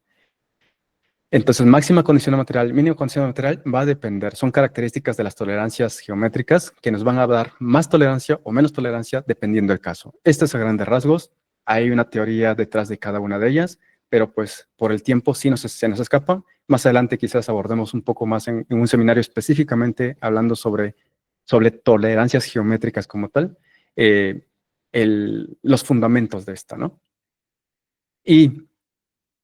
Entonces, máxima condición de material, mínima condición de material va a depender. Son características de las tolerancias geométricas que nos van a dar más tolerancia o menos tolerancia dependiendo del caso. Este es a grandes rasgos. Hay una teoría detrás de cada una de ellas, pero pues por el tiempo sí se nos escapa. Más adelante quizás abordemos un poco más en un seminario específicamente hablando sobre tolerancias geométricas como tal, eh, los fundamentos de esta, ¿no? Y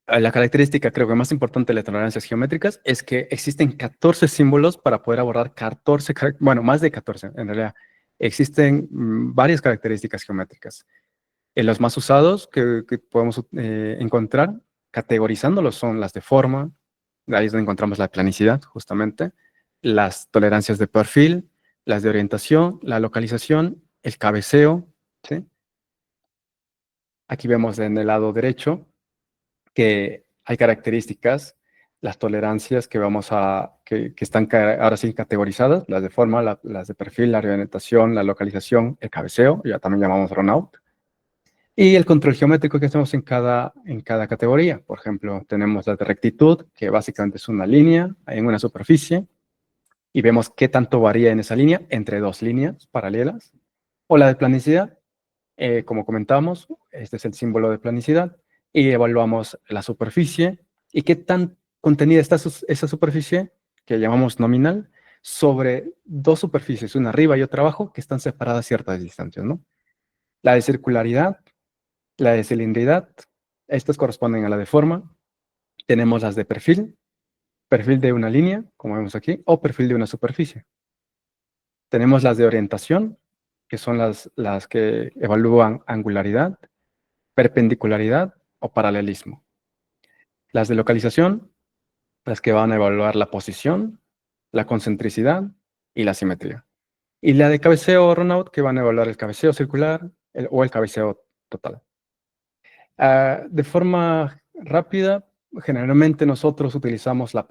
la característica, creo que más importante de las tolerancias geométricas es que existen 14 símbolos para poder abordar 14, bueno, más de 14 en realidad. Existen varias características geométricas. Los más usados que podemos encontrar, categorizándolos, son las de forma, ahí es donde encontramos la planicidad, justamente, las tolerancias de perfil, las de orientación, la localización, el cabeceo, ¿sí? Aquí vemos en el lado derecho que hay características, las tolerancias que están ahora sí categorizadas, las de forma, las de perfil, la orientación, la localización, el cabeceo, ya también llamamos runout, y el control geométrico que hacemos en cada categoría. Por ejemplo, tenemos la de rectitud, que básicamente es una línea en una superficie, y vemos qué tanto varía en esa línea entre dos líneas paralelas. O la de planicidad, como comentamos, este es el símbolo de planicidad, y evaluamos la superficie y qué tan contenida está esa superficie, que llamamos nominal, sobre dos superficies, una arriba y otra abajo, que están separadas a ciertas distancias, ¿no? La de circularidad, la de cilindridad, estas corresponden a la de forma. Tenemos las de perfil de una línea, como vemos aquí, o perfil de una superficie. Tenemos las de orientación, que son las que evalúan angularidad, perpendicularidad o paralelismo. Las de localización, las que van a evaluar la posición, la concentricidad y la simetría. Y la de cabeceo o runout, que van a evaluar el cabeceo circular o el cabeceo total. De forma rápida, generalmente nosotros utilizamos la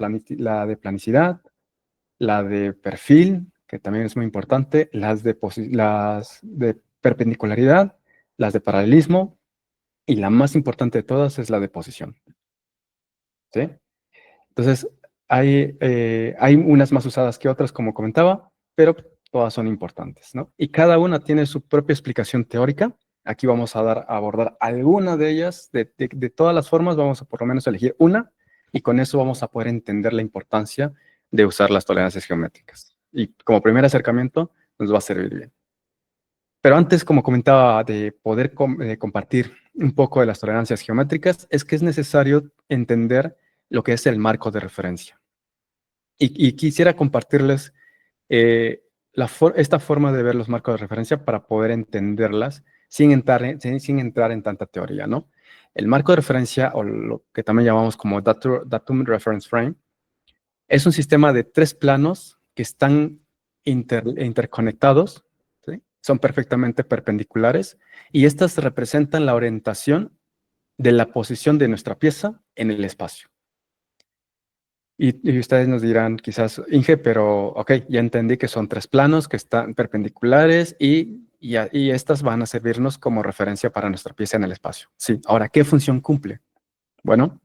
de planicidad, la de perfil, que también es muy importante, las de perpendicularidad, las de paralelismo, y la más importante de todas es la de posición, ¿sí? Entonces, hay unas más usadas que otras, como comentaba, pero todas son importantes, ¿no? Y cada una tiene su propia explicación teórica. Aquí vamos a abordar alguna de ellas. De todas las formas, vamos a por lo menos elegir una, y con eso vamos a poder entender la importancia de usar las tolerancias geométricas. Y como primer acercamiento, nos va a servir bien. Pero antes, como comentaba, de poder compartir un poco de las tolerancias geométricas, es que es necesario entender lo que es el marco de referencia. Y quisiera compartirles esta forma de ver los marcos de referencia para poder entenderlas sin entrar en tanta teoría, ¿no? El marco de referencia, o lo que también llamamos como Datum Reference Frame, es un sistema de 3 planos que están interconectados, ¿sí? Son perfectamente perpendiculares, y estas representan la orientación de la posición de nuestra pieza en el espacio. Y ustedes nos dirán, quizás, Inge, pero ok, ya entendí que son 3 planos que están perpendiculares y estas van a servirnos como referencia para nuestra pieza en el espacio. Sí, ahora, ¿qué función cumple? Bueno,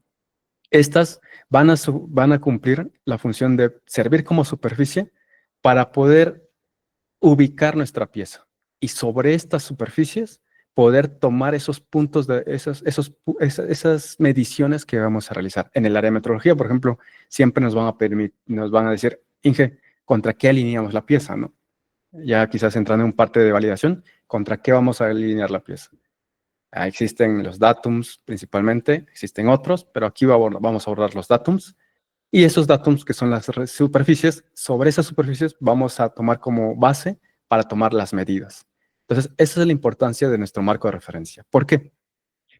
estas van a cumplir la función de servir como superficie para poder ubicar nuestra pieza. Y sobre estas superficies, poder tomar esos puntos, esas mediciones que vamos a realizar. En el área de metrología, por ejemplo, siempre nos van a decir, Inge, ¿contra qué alineamos la pieza? ¿No? Ya quizás entrando en un parte de validación, ¿contra qué vamos a alinear la pieza? Existen los datums principalmente, existen otros, pero aquí vamos a abordar los datums. Y esos datums, que son las superficies, sobre esas superficies vamos a tomar como base para tomar las medidas. Entonces, esa es la importancia de nuestro marco de referencia. ¿Por qué?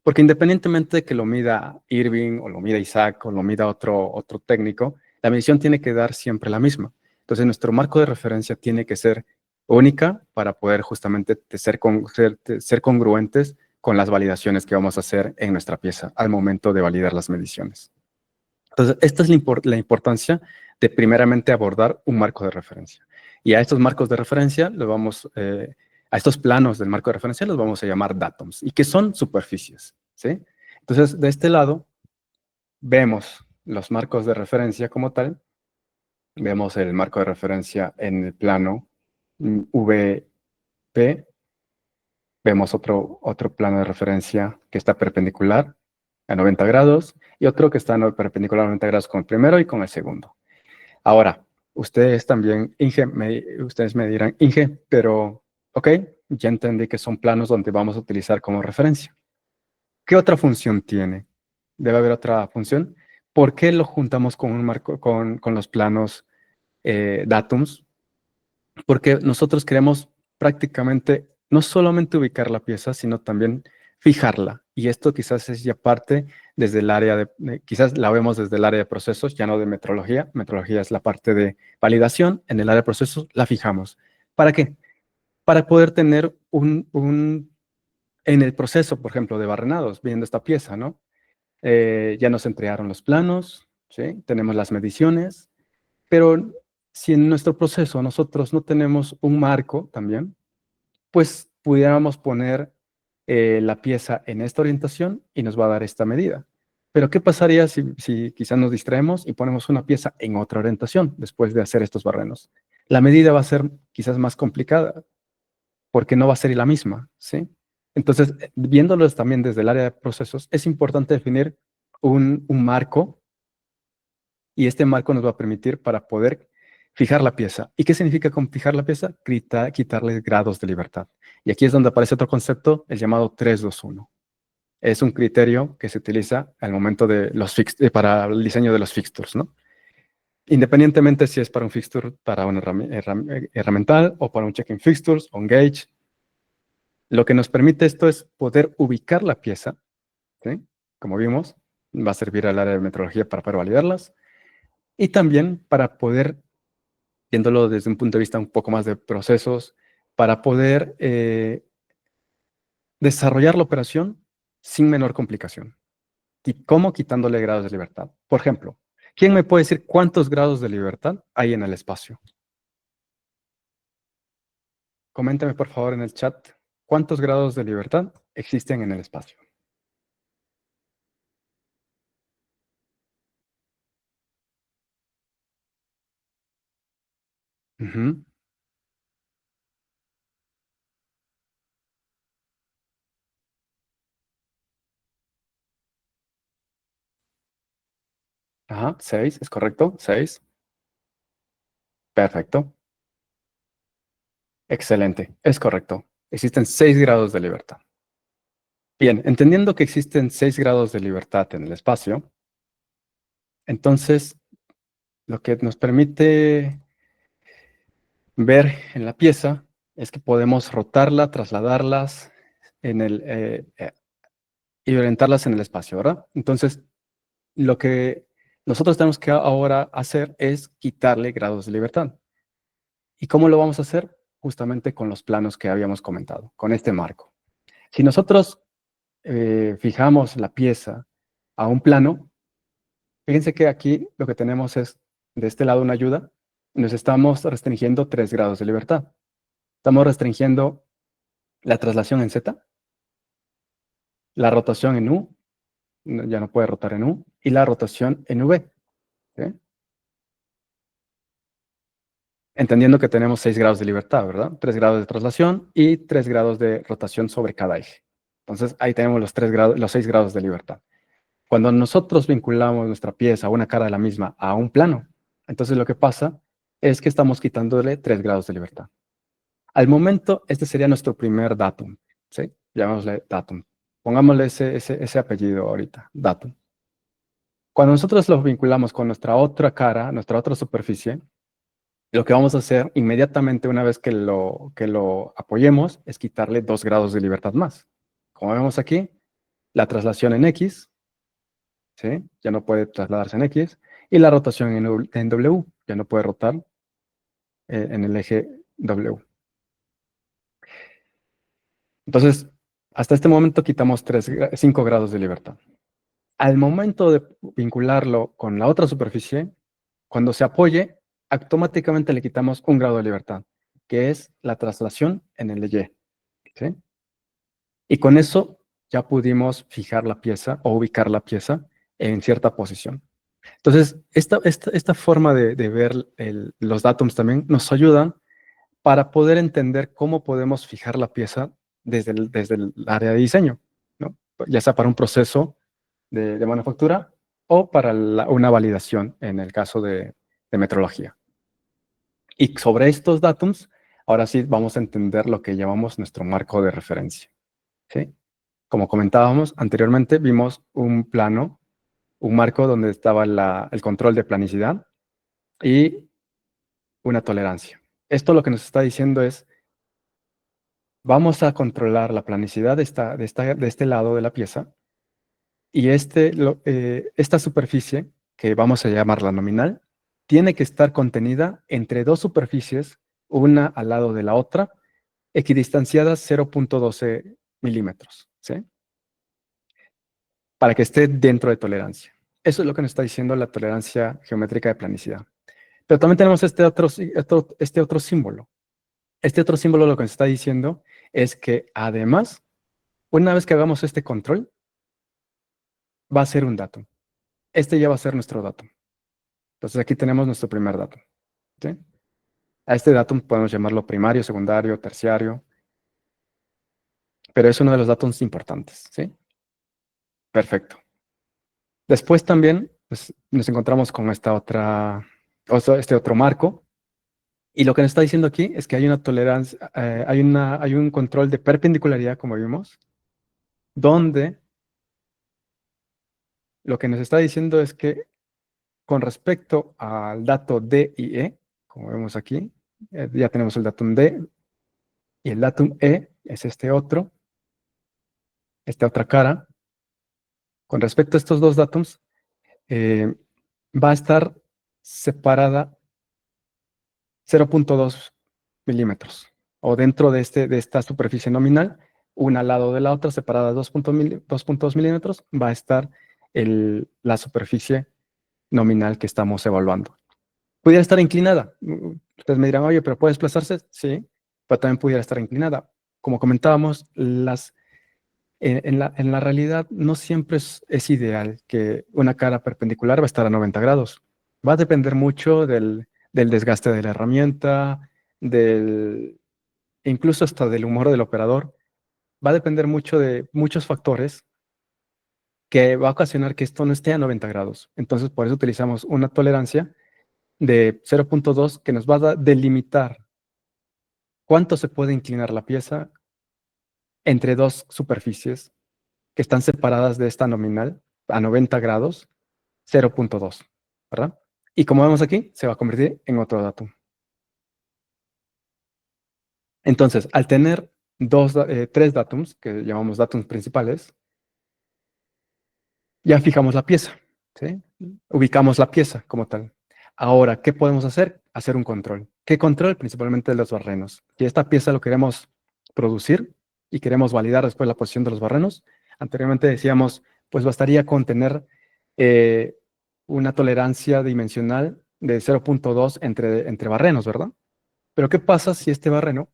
Porque independientemente de que lo mida Irving, o lo mida Isaac, o lo mida otro técnico, la medición tiene que dar siempre la misma. Entonces, nuestro marco de referencia tiene que ser única para poder justamente ser congruentes con las validaciones que vamos a hacer en nuestra pieza al momento de validar las mediciones. Entonces, esta es la importancia de primeramente abordar un marco de referencia. Y a estos marcos de referencia a estos planos del marco de referencia los vamos a llamar datums, y que son superficies, ¿sí? Entonces, de este lado, vemos los marcos de referencia como tal. Vemos el marco de referencia en el plano VP. Vemos otro plano de referencia que está perpendicular a 90 grados, y otro que está perpendicular a 90 grados con el primero y con el segundo. Ahora, ustedes también, ustedes me dirán, Inge, pero, ok, ya entendí que son planos donde vamos a utilizar como referencia. ¿Qué otra función tiene? Debe haber otra función. ¿Por qué lo juntamos con un marco, con los planos datums? Porque nosotros queremos prácticamente no solamente ubicar la pieza, sino también fijarla. Y esto quizás es ya parte desde el área quizás la vemos desde el área de procesos, ya no de metrología. Metrología es la parte de validación. En el área de procesos la fijamos. ¿Para qué? Para poder tener en el proceso, por ejemplo, de barrenados, viendo esta pieza, ¿no? Ya nos entregaron los planos, ¿sí? Tenemos las mediciones, pero si en nuestro proceso nosotros no tenemos un marco también, pues pudiéramos poner la pieza en esta orientación y nos va a dar esta medida. Pero ¿qué pasaría si quizás nos distraemos y ponemos una pieza en otra orientación después de hacer estos barrenos? La medida va a ser quizás más complicada porque no va a ser la misma, ¿sí? Entonces, viéndolos también desde el área de procesos, es importante definir un marco, y este marco nos va a permitir para poder fijar la pieza. ¿Y qué significa con fijar la pieza? Quitarle grados de libertad. Y aquí es donde aparece otro concepto, el llamado 3-2-1. Es un criterio que se utiliza al momento de para el diseño de los fixtures, ¿no? Independientemente si es para un fixture, para una herramiental, o para un checking fixtures, o un gauge, lo que nos permite esto es poder ubicar la pieza, ¿sí? Como vimos, va a servir al área de metrología para poder validarlas, y también para poder, viéndolo desde un punto de vista un poco más de procesos, para poder desarrollar la operación sin menor complicación. ¿Y cómo? Quitándole grados de libertad. Por ejemplo, ¿quién me puede decir cuántos grados de libertad hay en el espacio? Coméntame por favor en el chat, ¿cuántos grados de libertad existen en el espacio? Ujú. Ajá, 6, ¿es correcto? 6. Perfecto. Excelente, es correcto. Existen 6 grados de libertad. Bien, entendiendo que existen 6 grados de libertad en el espacio, entonces lo que nos permite ver en la pieza es que podemos rotarla, trasladarlas en y orientarlas en el espacio, ¿verdad? Entonces, lo que nosotros tenemos que ahora hacer es quitarle grados de libertad. ¿Y cómo lo vamos a hacer? Justamente con los planos que habíamos comentado, con este marco. Si nosotros fijamos la pieza a un plano, fíjense que aquí lo que tenemos es de este lado una ayuda, nos estamos restringiendo 3 grados de libertad. Estamos restringiendo la traslación en Z, la rotación en U, ya no puede rotar en U, y la rotación en V. ¿Sí? Entendiendo que tenemos 6 grados de libertad, ¿verdad? 3 grados de traslación y 3 grados de rotación sobre cada eje. Entonces, ahí tenemos los 3 grados, los 6 grados de libertad. Cuando nosotros vinculamos nuestra pieza, una cara de la misma, a un plano, entonces lo que pasa es que estamos quitándole 3 grados de libertad. Al momento, este sería nuestro primer datum, ¿sí? Llamémosle datum. Pongámosle ese apellido ahorita, datum. Cuando nosotros lo vinculamos con nuestra otra cara, nuestra otra superficie, lo que vamos a hacer inmediatamente una vez que lo apoyemos es quitarle 2 grados de libertad más. Como vemos aquí, la traslación en X, ¿sí? Ya no puede trasladarse en X, y la rotación en W, ya no puede rotar en el eje W. Entonces, hasta este momento quitamos 5 grados de libertad. Al momento de vincularlo con la otra superficie, cuando se apoye, automáticamente le quitamos 1 grado de libertad, que es la traslación en el Y. ¿Sí? Y con eso ya pudimos fijar la pieza o ubicar la pieza en cierta posición. Entonces, esta forma de ver los datums también nos ayudan para poder entender cómo podemos fijar la pieza desde el área de diseño, ¿no? Ya sea para un proceso de manufactura o para una validación en el caso de metrología. Y sobre estos datums, ahora sí vamos a entender lo que llamamos nuestro marco de referencia, ¿sí? Como comentábamos anteriormente, vimos un plano, un marco donde estaba el control de planicidad y una tolerancia. Esto lo que nos está diciendo es, vamos a controlar la planicidad de este lado de la pieza y esta superficie, que vamos a llamarla nominal, tiene que estar contenida entre dos superficies, una al lado de la otra, equidistanciadas 0.12 milímetros, ¿sí? Para que esté dentro de tolerancia. Eso es lo que nos está diciendo la tolerancia geométrica de planicidad. Pero también tenemos este otro símbolo. Este otro símbolo lo que nos está diciendo es que además, una vez que hagamos este control, va a ser un datum. Este ya va a ser nuestro datum. Entonces aquí tenemos nuestro primer datum. ¿Sí? A este datum podemos llamarlo primario, secundario, terciario, pero es uno de los datums importantes. ¿Sí? Perfecto. Después también pues, nos encontramos con este otro marco. Y lo que nos está diciendo aquí es que hay una tolerancia, hay un control de perpendicularidad, como vimos, donde lo que nos está diciendo es que con respecto al dato D y E, como vemos aquí, ya tenemos el datum D y el datum E es esta otra cara. Con respecto a estos dos datums, eh, va a estar separada 0.2 milímetros, o dentro de esta superficie nominal, una al lado de la otra, separada 2.2 milímetros, va a estar la superficie nominal que estamos evaluando. Pudiera estar inclinada. Ustedes me dirán, oye, pero ¿puede desplazarse? Sí, pero también pudiera estar inclinada. Como comentábamos, en la realidad no siempre es ideal que una cara perpendicular va a estar a 90 grados. Va a depender mucho del desgaste de la herramienta, incluso hasta del humor del operador. Va a depender mucho de muchos factores que va a ocasionar que esto no esté a 90 grados. Entonces, por eso utilizamos una tolerancia de 0.2 que nos va a delimitar cuánto se puede inclinar la pieza entre dos superficies que están separadas de esta nominal a 90 grados, 0.2, ¿verdad? Y como vemos aquí, se va a convertir en otro datum. Entonces, al tener tres datums, que llamamos datums principales, ya fijamos la pieza, ¿sí? Ubicamos la pieza como tal. Ahora, ¿qué podemos hacer? Hacer un control. ¿Qué control? Principalmente de los barrenos. Si esta pieza lo queremos producir y queremos validar después la posición de los barrenos, anteriormente decíamos, pues bastaría con tener eh, una tolerancia dimensional de 0.2 entre barrenos, ¿verdad? Pero ¿qué pasa si este barreno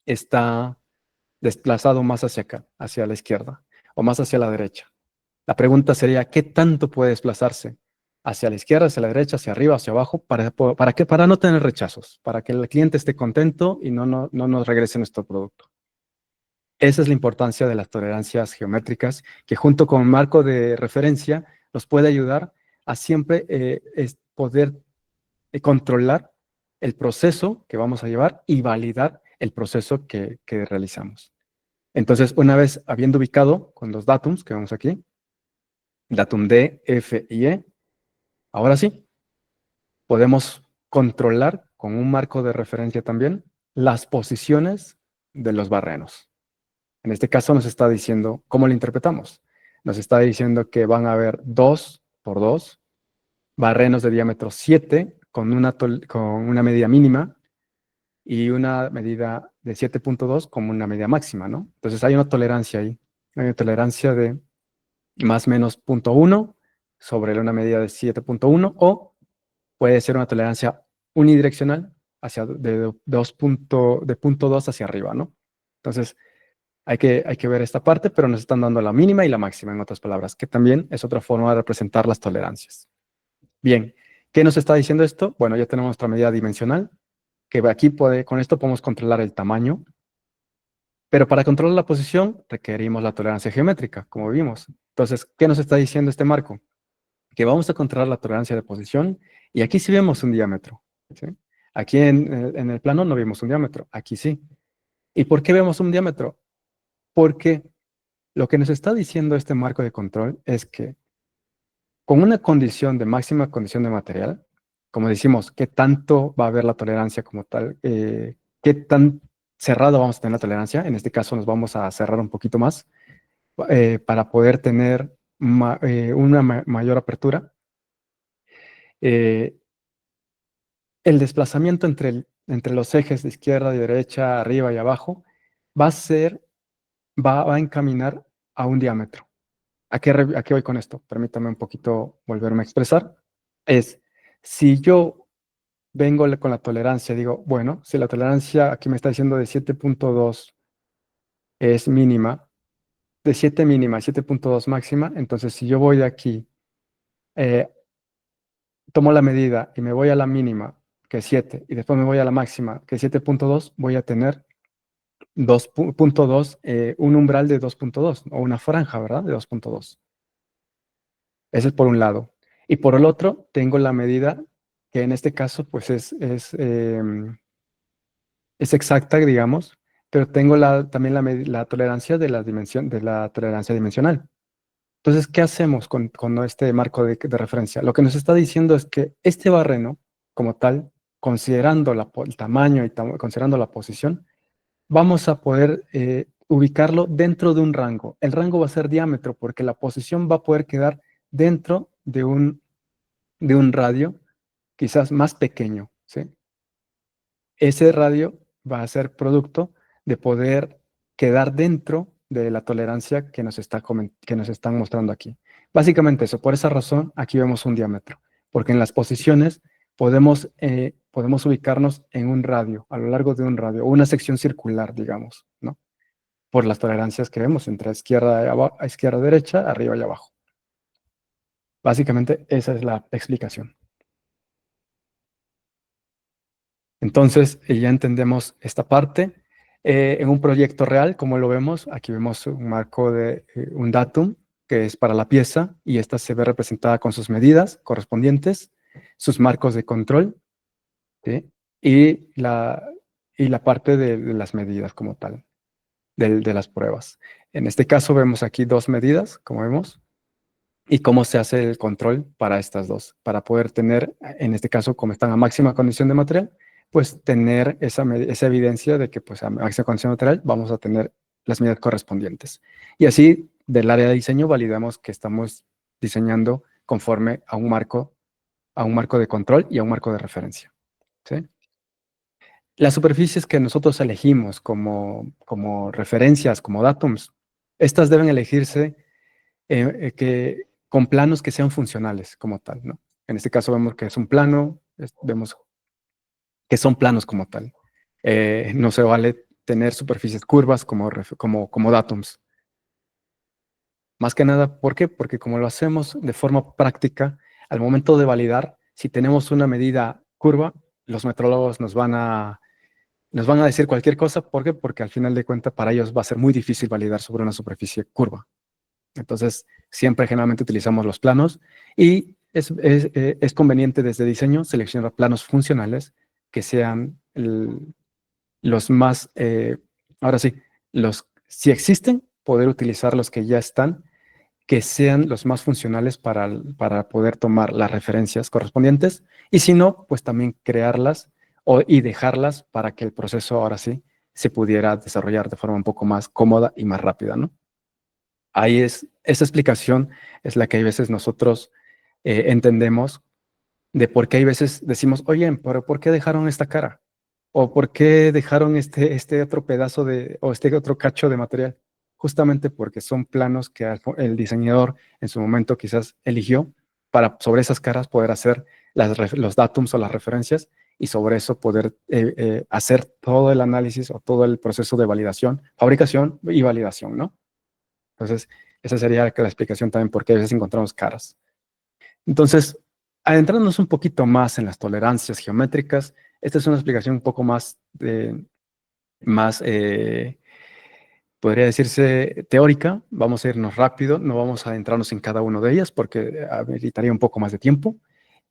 está desplazado más hacia acá, hacia la izquierda, o más hacia la derecha? La pregunta sería, ¿qué tanto puede desplazarse hacia la izquierda, hacia la derecha, hacia arriba, hacia abajo? ¿Para qué? Para no tener rechazos, para que el cliente esté contento y no nos regrese nuestro producto. Esa es la importancia de las tolerancias geométricas, que junto con un marco de referencia nos puede ayudar a siempre poder controlar el proceso que vamos a llevar y validar el proceso que realizamos. Entonces, una vez habiendo ubicado con los datums que vemos aquí, datum D, F y E, ahora sí, podemos controlar con un marco de referencia también las posiciones de los barrenos. En este caso nos está diciendo, ¿cómo lo interpretamos? Nos está diciendo que van a haber 2 por 2 barrenos de diámetro 7 con una medida mínima y una medida de 7.2 como una medida máxima, ¿no? Entonces hay una tolerancia ahí. Hay una tolerancia de más o menos 0.1 sobre una medida de 7.1 o puede ser una tolerancia unidireccional de 0.2 hacia arriba, ¿no? Entonces, hay que ver esta parte, pero nos están dando la mínima y la máxima, en otras palabras, que también es otra forma de representar las tolerancias. Bien, ¿qué nos está diciendo esto? Bueno, ya tenemos nuestra medida dimensional, que aquí con esto podemos controlar el tamaño, pero para controlar la posición requerimos la tolerancia geométrica, como vimos. Entonces, ¿qué nos está diciendo este marco? Que vamos a controlar la tolerancia de posición y aquí sí vemos un diámetro, ¿sí? Aquí en el plano no vemos un diámetro, aquí sí. ¿Y por qué vemos un diámetro? Porque lo que nos está diciendo este marco de control es que con una condición de máxima condición de material, como decimos, qué tanto va a haber la tolerancia como tal, qué tan cerrado vamos a tener la tolerancia, en este caso nos vamos a cerrar un poquito más para poder tener una mayor apertura. Eh, el desplazamiento entre los ejes de izquierda y derecha, arriba y abajo, va a va a encaminar a un diámetro. ¿A qué voy con esto? Permítame un poquito volverme a expresar. Es, si yo vengo con la tolerancia, digo, bueno, si la tolerancia aquí me está diciendo de 7.2 es mínima, de 7 mínima, 7.2 máxima, entonces si yo voy de aquí, eh, tomo la medida y me voy a la mínima, que es 7, y después me voy a la máxima, que es 7.2, voy a tener 2.2, un umbral de 2.2, o una franja, ¿verdad? De 2.2. Ese es por un lado. Y por el otro, tengo la medida que en este caso, pues es exacta, digamos, pero tengo también la tolerancia de la tolerancia dimensional. Entonces, ¿qué hacemos con este marco de referencia? Lo que nos está diciendo es que este barreno, como tal, considerando el tamaño y considerando la posición, vamos a poder ubicarlo dentro de un rango. El rango va a ser diámetro porque la posición va a poder quedar dentro de un radio quizás más pequeño, ¿sí? Ese radio va a ser producto de poder quedar dentro de la tolerancia que nos están mostrando aquí. Básicamente eso, por esa razón aquí vemos un diámetro, porque en las posiciones podemos ubicarnos en un radio, a lo largo de un radio, o una sección circular, digamos, ¿no? Por las tolerancias que vemos entre izquierda, derecha, arriba y abajo. Básicamente esa es la explicación. Entonces, ya entendemos esta parte. En un proyecto real, como lo vemos, aquí vemos un marco de un datum, que es para la pieza, y esta se ve representada con sus medidas correspondientes, sus marcos de control, ¿sí? Y la parte de las medidas como tal, de las pruebas. En este caso vemos aquí dos medidas, como vemos, y cómo se hace el control para estas dos, para poder tener, en este caso, como están a máxima condición de material, pues tener esa evidencia de que pues a máxima condición de material vamos a tener las medidas correspondientes. Y así, del área de diseño, validamos que estamos diseñando conforme a un marco de control y a un marco de referencia, ¿sí? Las superficies que nosotros elegimos como referencias, como datums, estas deben elegirse con planos que sean funcionales como tal, ¿no? En este caso vemos que es un plano, vemos que son planos como tal. No se vale tener superficies curvas como datums. Más que nada, ¿por qué? Porque como lo hacemos de forma práctica, al momento de validar, si tenemos una medida curva, los metrólogos nos van a decir cualquier cosa. ¿Por qué? Porque al final de cuentas para ellos va a ser muy difícil validar sobre una superficie curva. Entonces, siempre generalmente utilizamos los planos y es conveniente desde diseño seleccionar planos funcionales que sean los más, ahora sí, si existen, poder utilizar los que ya están, que sean los más funcionales para poder tomar las referencias correspondientes y si no, pues también crearlas y dejarlas para que el proceso ahora sí se pudiera desarrollar de forma un poco más cómoda y más rápida, ¿no? Esa explicación es la que hay veces nosotros entendemos de por qué hay veces decimos, oye, pero ¿por qué dejaron esta cara? ¿O por qué dejaron este otro pedazo o este otro cacho de material? Justamente porque son planos que el diseñador en su momento quizás eligió para sobre esas caras poder hacer los datums o las referencias y sobre eso poder hacer todo el análisis o todo el proceso de validación, fabricación y validación, ¿no? Entonces, esa sería la explicación también por qué a veces encontramos caras. Entonces, adentrándonos un poquito más en las tolerancias geométricas, esta es una explicación un poco más, podría decirse, teórica. Vamos a irnos rápido, no vamos a adentrarnos en cada una de ellas porque ameritaría un poco más de tiempo,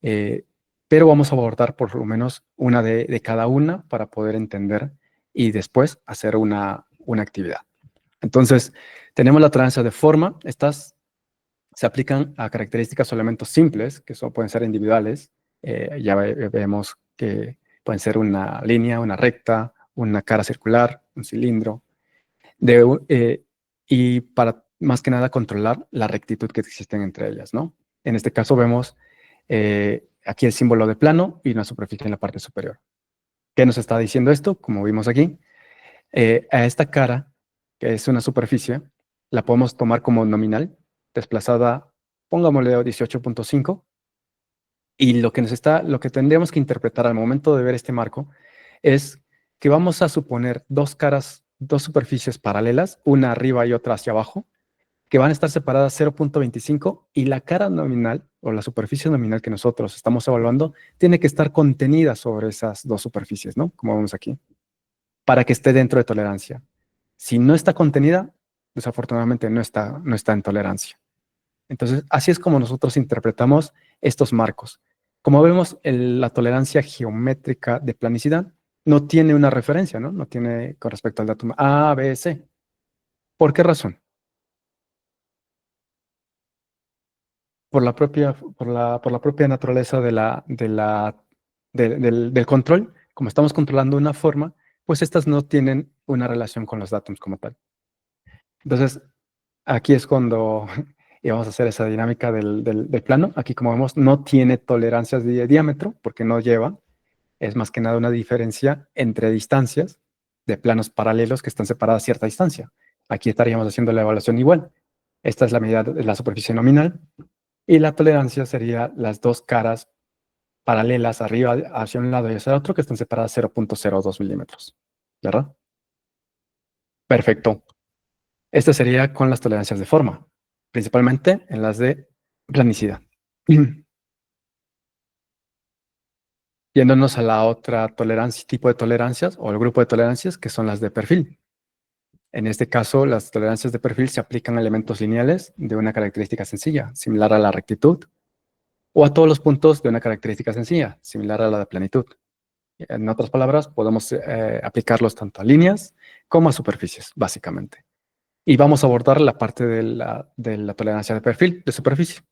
eh, pero vamos a abordar por lo menos una de cada una para poder entender y después hacer una actividad. Entonces, tenemos la tolerancia de forma. Estas se aplican a características o elementos simples, que pueden ser individuales. Ya vemos que pueden ser una línea, una recta, una cara circular, un cilindro, y para más que nada controlar la rectitud que existen entre ellas, ¿no? En este caso vemos aquí el símbolo de plano y una superficie en la parte superior. ¿Qué nos está diciendo esto? Como vimos aquí, a esta cara, que es una superficie, la podemos tomar como nominal, desplazada, pongámosle 18.5, y lo que tendríamos que interpretar al momento de ver este marco es que vamos a suponer dos caras, dos superficies paralelas, una arriba y otra hacia abajo, que van a estar separadas 0.25 y la cara nominal o la superficie nominal que nosotros estamos evaluando tiene que estar contenida sobre esas dos superficies, ¿no? Como vemos aquí, para que esté dentro de tolerancia. Si no está contenida, desafortunadamente no está en tolerancia. Entonces, así es como nosotros interpretamos estos marcos. Como vemos, la tolerancia geométrica de planicidad no tiene una referencia, ¿no? No tiene con respecto al datum A, B, C. ¿Por qué razón? Por la propia naturaleza del control. Como estamos controlando una forma, pues estas no tienen una relación con los datums como tal. Entonces, aquí es cuando íbamos a hacer esa dinámica del plano. Aquí, como vemos, no tiene tolerancias de diámetro porque no lleva. Es más que nada una diferencia entre distancias de planos paralelos que están separadas a cierta distancia. Aquí estaríamos haciendo la evaluación igual. Esta es la medida de la superficie nominal y la tolerancia sería las dos caras paralelas arriba hacia un lado y hacia el otro que están separadas 0.02 milímetros. ¿Verdad? Perfecto. Este sería con las tolerancias de forma, principalmente en las de planicidad. Yéndonos a la otra tolerancia, tipo de tolerancias o el grupo de tolerancias que son las de perfil. En este caso, las tolerancias de perfil se aplican a elementos lineales de una característica sencilla, similar a la rectitud, o a todos los puntos de una característica sencilla, similar a la de planitud. En otras palabras, podemos aplicarlos tanto a líneas como a superficies, básicamente. Y vamos a abordar la parte de la tolerancia de perfil, de superficie.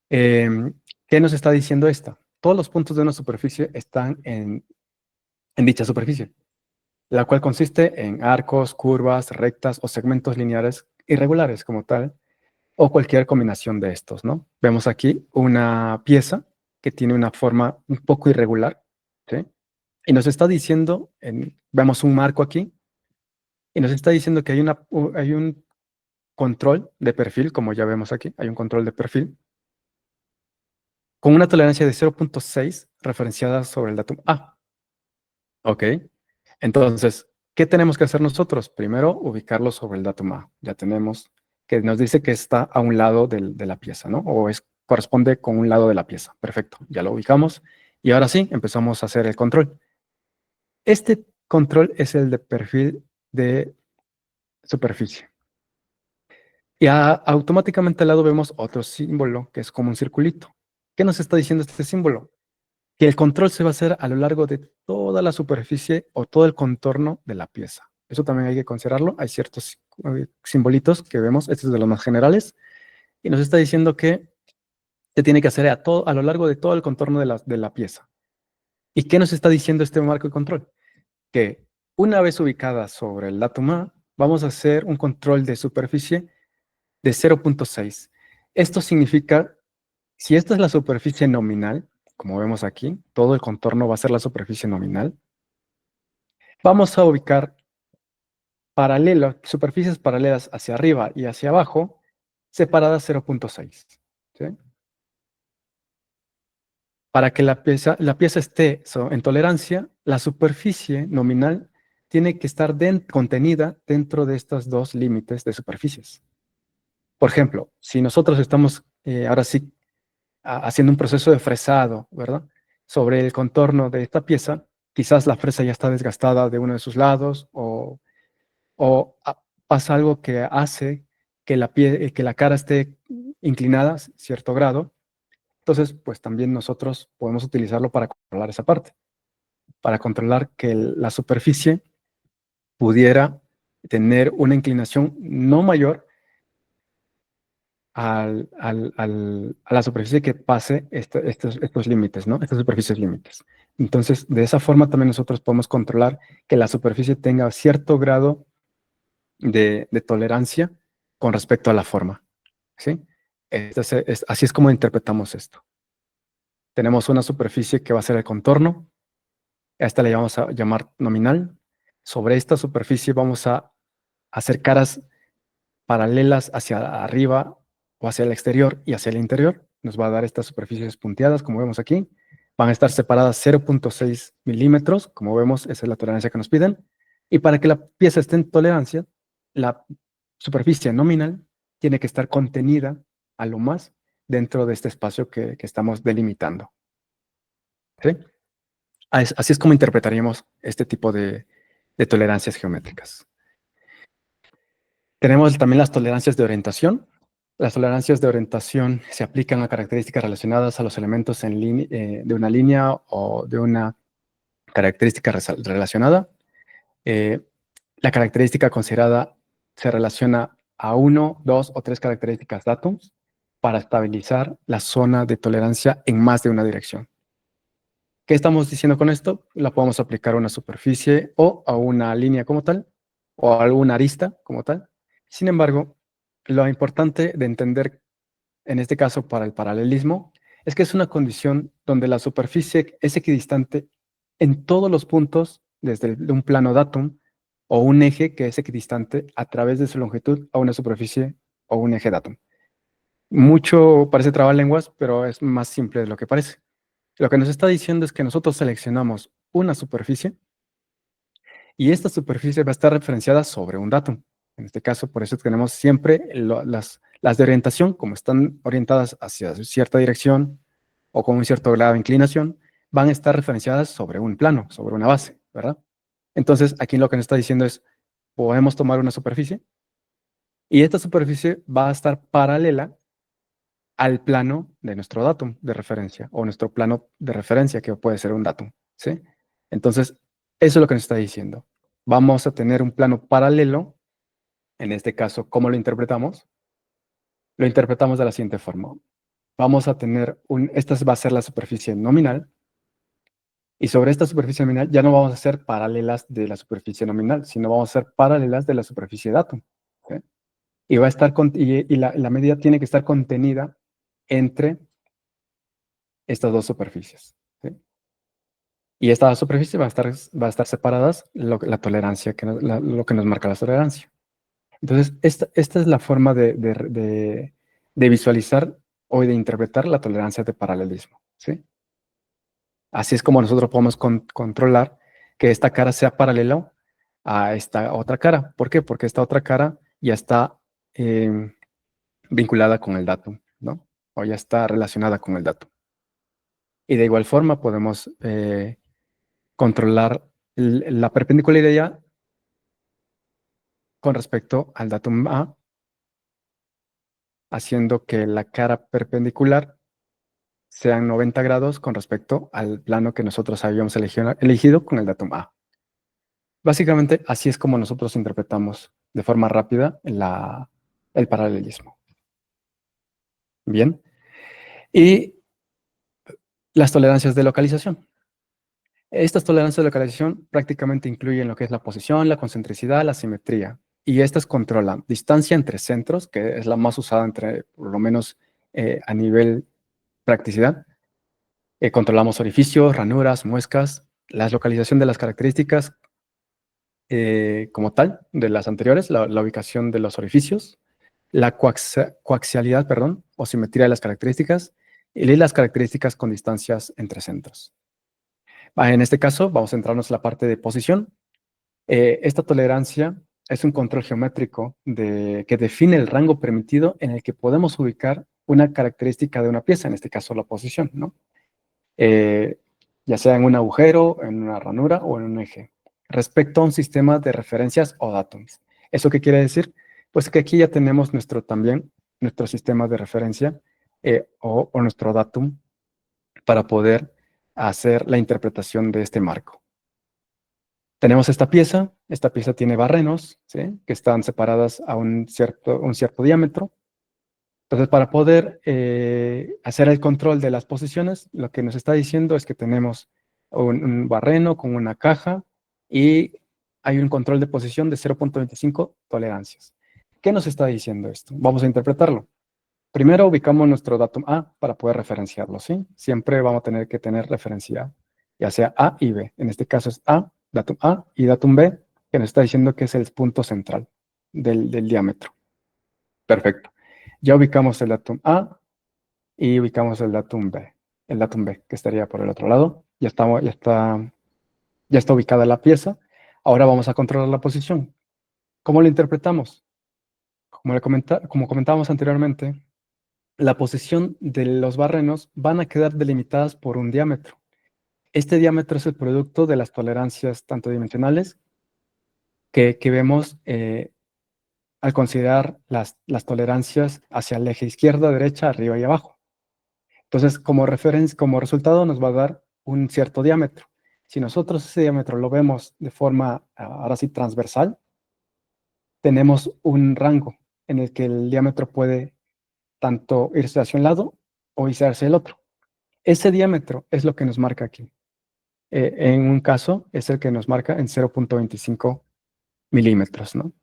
¿Qué nos está diciendo esta? Todos los puntos de una superficie están en dicha superficie, la cual consiste en arcos, curvas, rectas o segmentos lineares irregulares como tal, o cualquier combinación de estos, ¿no? Vemos aquí una pieza que tiene una forma un poco irregular, ¿sí? Y nos está diciendo, vemos un marco aquí, y nos está diciendo que hay un control de perfil, como ya vemos aquí, hay un control de perfil, con una tolerancia de 0.6 referenciada sobre el datum A. Ok, entonces, ¿qué tenemos que hacer nosotros? Primero, ubicarlo sobre el datum A. Ya tenemos que nos dice que está a un lado de la pieza, ¿no? O corresponde con un lado de la pieza. Perfecto, ya lo ubicamos. Y ahora sí, empezamos a hacer el control. Este control es el de perfil de superficie. Y automáticamente al lado vemos otro símbolo que es como un circulito. ¿Qué nos está diciendo este símbolo? Que el control se va a hacer a lo largo de toda la superficie o todo el contorno de la pieza. Eso también hay que considerarlo. Hay ciertos simbolitos que vemos, este es de los más generales, y nos está diciendo que se tiene que hacer a lo largo de todo el contorno de la pieza. ¿Y qué nos está diciendo este marco de control? Que una vez ubicada sobre el datum A, vamos a hacer un control de superficie de 0.6. Esto significa, si esta es la superficie nominal, como vemos aquí, todo el contorno va a ser la superficie nominal, vamos a ubicar superficies paralelas hacia arriba y hacia abajo, separadas 0.6. ¿Sí? Para que la pieza esté en tolerancia, la superficie nominal tiene que estar contenida dentro de estos dos límites de superficies. Por ejemplo, si nosotros estamos ahora sí haciendo un proceso de fresado, ¿verdad? Sobre el contorno de esta pieza, quizás la fresa ya está desgastada de uno de sus lados o pasa algo que hace que que la cara esté inclinada a cierto grado. Entonces, pues también nosotros podemos utilizarlo para controlar esa parte, para controlar que la superficie pudiera tener una inclinación no mayor a la superficie que pase estos límites, ¿no? Estas superficies límites. Entonces, de esa forma también nosotros podemos controlar que la superficie tenga cierto grado de tolerancia con respecto a la forma, ¿sí? Así es como interpretamos esto. Tenemos una superficie que va a ser el contorno, a esta le vamos a llamar nominal. Sobre esta superficie vamos a hacer caras paralelas hacia arriba o hacia el exterior y hacia el interior. Nos va a dar estas superficies punteadas, como vemos aquí. Van a estar separadas 0.6 milímetros, como vemos, esa es la tolerancia que nos piden. Y para que la pieza esté en tolerancia, la superficie nominal tiene que estar contenida a lo más dentro de este espacio que estamos delimitando. ¿Sí? Así es como interpretaríamos este tipo de tolerancias geométricas. Tenemos también las tolerancias de orientación. Las tolerancias de orientación se aplican a características relacionadas a los elementos de una línea o de una característica relacionada. La característica considerada se relaciona a uno, dos o tres características datums para estabilizar la zona de tolerancia en más de una dirección. ¿Qué estamos diciendo con esto? La podemos aplicar a una superficie o a una línea como tal, o a alguna arista como tal. Sin embargo, lo importante de entender, en este caso para el paralelismo, es que es una condición donde la superficie es equidistante en todos los puntos desde de un plano datum o un eje que es equidistante a través de su longitud a una superficie o un eje datum. Mucho parece trabalenguas, pero es más simple de lo que parece. Lo que nos está diciendo es que nosotros seleccionamos una superficie y esta superficie va a estar referenciada sobre un datum. En este caso, por eso tenemos siempre las de orientación, como están orientadas hacia cierta dirección o con un cierto grado de inclinación, van a estar referenciadas sobre un plano, sobre una base, ¿verdad? Entonces, aquí lo que nos está diciendo es, podemos tomar una superficie y esta superficie va a estar paralela al plano de nuestro datum de referencia o nuestro plano de referencia, que puede ser un datum, ¿sí? Entonces, eso es lo que nos está diciendo. Vamos a tener un plano paralelo. En este caso, ¿cómo lo interpretamos? Lo interpretamos de la siguiente forma. Vamos a tener esta va a ser la superficie nominal, y sobre esta superficie nominal ya no vamos a hacer paralelas de la superficie nominal, sino vamos a hacer paralelas de la superficie datum, ¿sí? Y va a estar y la medida tiene que estar contenida entre estas dos superficies, ¿sí? Y estas superficies va a estar separadas la tolerancia, lo que nos marca la tolerancia. Entonces, esta es la forma de visualizar o de interpretar la tolerancia de paralelismo, ¿sí? Así es como nosotros podemos controlar que esta cara sea paralelo a esta otra cara. ¿Por qué? Porque esta otra cara ya está vinculada con el datum, ¿no? O ya está relacionada con el datum. Y de igual forma podemos controlar la perpendicularidad con respecto al datum A, haciendo que la cara perpendicular sean 90 grados con respecto al plano que nosotros habíamos elegido con el datum A. Básicamente, así es como nosotros interpretamos de forma rápida el paralelismo. Bien. Y las tolerancias de localización. Estas tolerancias de localización prácticamente incluyen lo que es la posición, la concentricidad, la simetría. Y estas controlan distancia entre centros, que es la más usada entre, por lo menos a nivel practicidad. Controlamos orificios, ranuras, muescas, la localización de las características como tal, de las anteriores, la ubicación de los orificios, la coaxialidad, perdón, o simetría de las características, y las características con distancias entre centros. En este caso, vamos a centrarnos en la parte de posición. Esta tolerancia es un control geométrico que define el rango permitido en el que podemos ubicar una característica de una pieza, en este caso la posición, ¿no? Ya sea en un agujero, en una ranura o en un eje, respecto a un sistema de referencias o datums. ¿Eso qué quiere decir? Pues que aquí ya tenemos también nuestro sistema de referencia o nuestro datum para poder hacer la interpretación de este marco. Tenemos esta pieza tiene barrenos, ¿sí? Que están separadas a un cierto diámetro. Entonces, para poder hacer el control de las posiciones, lo que nos está diciendo es que tenemos un barreno con una caja y hay un control de posición de 0.25 tolerancias. ¿Qué nos está diciendo esto? Vamos a interpretarlo. Primero ubicamos nuestro datum A para poder referenciarlo, ¿sí? Siempre vamos a tener que tener referencia, ya sea A y B. En este caso es datum A y datum B, que nos está diciendo que es el punto central del diámetro. Perfecto. Ya ubicamos el datum A y ubicamos el datum B. El datum B, que estaría por el otro lado. Ya está ubicada la pieza. Ahora vamos a controlar la posición. ¿Cómo lo interpretamos? Como comentábamos anteriormente, la posición de los barrenos van a quedar delimitadas por un diámetro. Este diámetro es el producto de las tolerancias tanto dimensionales que vemos al considerar las tolerancias hacia el eje izquierda, derecha, arriba y abajo. Entonces, como resultado nos va a dar un cierto diámetro. Si nosotros ese diámetro lo vemos de forma, ahora sí, transversal, tenemos un rango en el que el diámetro puede tanto irse hacia un lado o irse hacia el otro. Ese diámetro es lo que nos marca aquí. En un caso es el que nos marca en 0.25 milímetros, ¿no?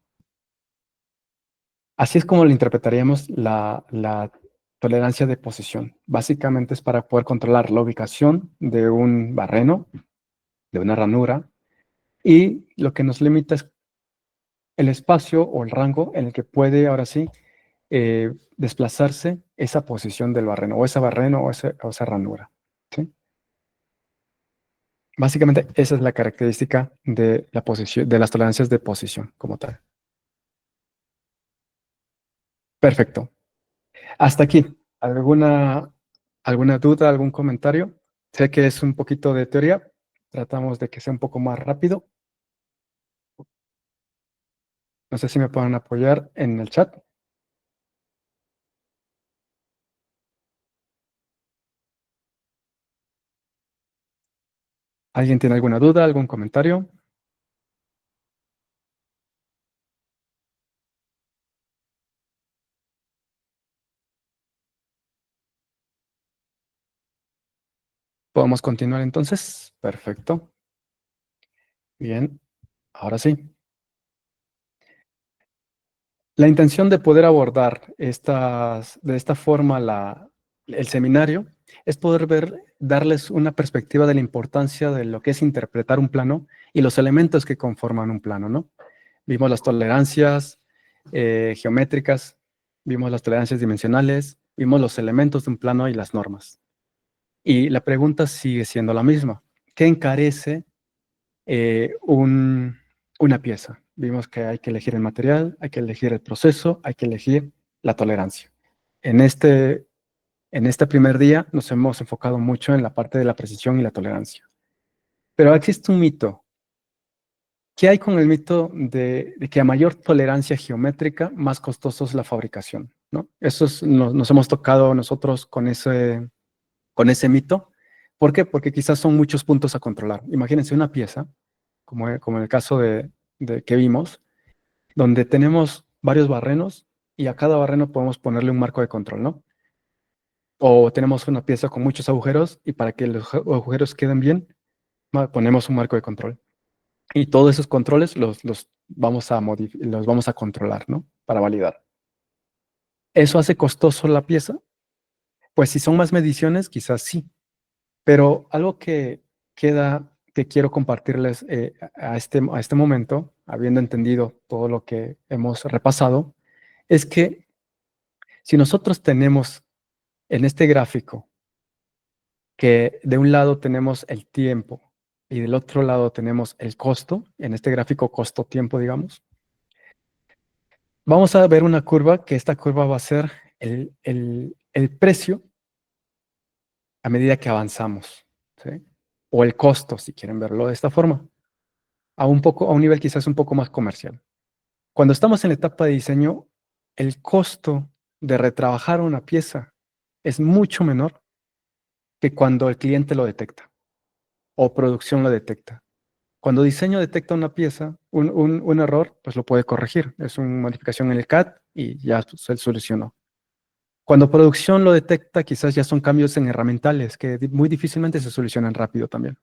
Así es como lo interpretaríamos la tolerancia de posición. Básicamente es para poder controlar la ubicación de un barreno, de una ranura, y lo que nos limita es el espacio o el rango en el que puede, ahora sí, desplazarse esa posición del barreno, o ese barreno o esa ranura, ¿sí? Básicamente esa es la característica de la posición, de las tolerancias de posición como tal. Perfecto. Hasta aquí. ¿Alguna duda, algún comentario? Sé que es un poquito de teoría, tratamos de que sea un poco más rápido. No sé si me pueden apoyar en el chat. ¿Alguien tiene alguna duda, algún comentario? ¿Podemos continuar entonces? Perfecto. Bien, ahora sí. La intención de poder abordar de esta forma el seminario es poder darles una perspectiva de la importancia de lo que es interpretar un plano y los elementos que conforman un plano, ¿no? Vimos las tolerancias geométricas, vimos las tolerancias dimensionales, vimos los elementos de un plano y las normas. Y la pregunta sigue siendo la misma. ¿Qué encarece una pieza? Vimos que hay que elegir el material, hay que elegir el proceso, hay que elegir la tolerancia. En este primer día nos hemos enfocado mucho en la parte de la precisión y la tolerancia. Pero existe un mito. ¿Qué hay con el mito de que a mayor tolerancia geométrica, más costoso es la fabricación? ¿No? Nos hemos tocado nosotros con ese mito. ¿Por qué? Porque quizás son muchos puntos a controlar. Imagínense una pieza, como en el caso de que vimos, donde tenemos varios barrenos y a cada barreno podemos ponerle un marco de control, ¿no? O tenemos una pieza con muchos agujeros y para que los agujeros queden bien, ponemos un marco de control. Y todos esos controles los vamos a controlar, ¿no? Para validar. ¿Eso hace costoso la pieza? Pues si son más mediciones, quizás sí. Pero algo que quiero compartirles a este momento, habiendo entendido todo lo que hemos repasado, es que si nosotros tenemos en este gráfico que de un lado tenemos el tiempo y del otro lado tenemos el costo, en este gráfico costo-tiempo, digamos, vamos a ver una curva que esta curva va a ser el precio a medida que avanzamos, ¿sí? O el costo, si quieren verlo de esta forma, a un nivel quizás un poco más comercial. Cuando estamos en la etapa de diseño, el costo de retrabajar una pieza es mucho menor que cuando el cliente lo detecta o producción lo detecta. Cuando diseño detecta una pieza, un error, pues lo puede corregir. Es una modificación en el CAD y ya se solucionó. Cuando producción lo detecta, quizás ya son cambios en herramientales que muy difícilmente se solucionan rápido también.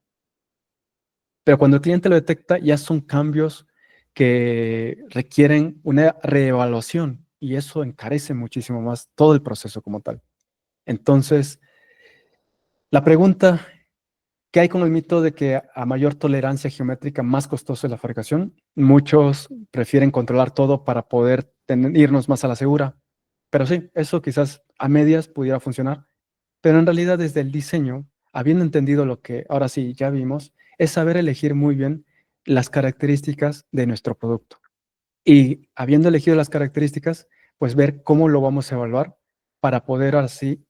Pero cuando el cliente lo detecta, ya son cambios que requieren una reevaluación y eso encarece muchísimo más todo el proceso como tal. Entonces, la pregunta, ¿qué hay con el mito de que a mayor tolerancia geométrica, más costoso es la fabricación? Muchos prefieren controlar todo para poder irnos más a la segura. Pero sí, eso quizás a medias pudiera funcionar. Pero en realidad desde el diseño, habiendo entendido lo que ahora sí ya vimos, es saber elegir muy bien las características de nuestro producto. Y habiendo elegido las características, pues ver cómo lo vamos a evaluar para poder así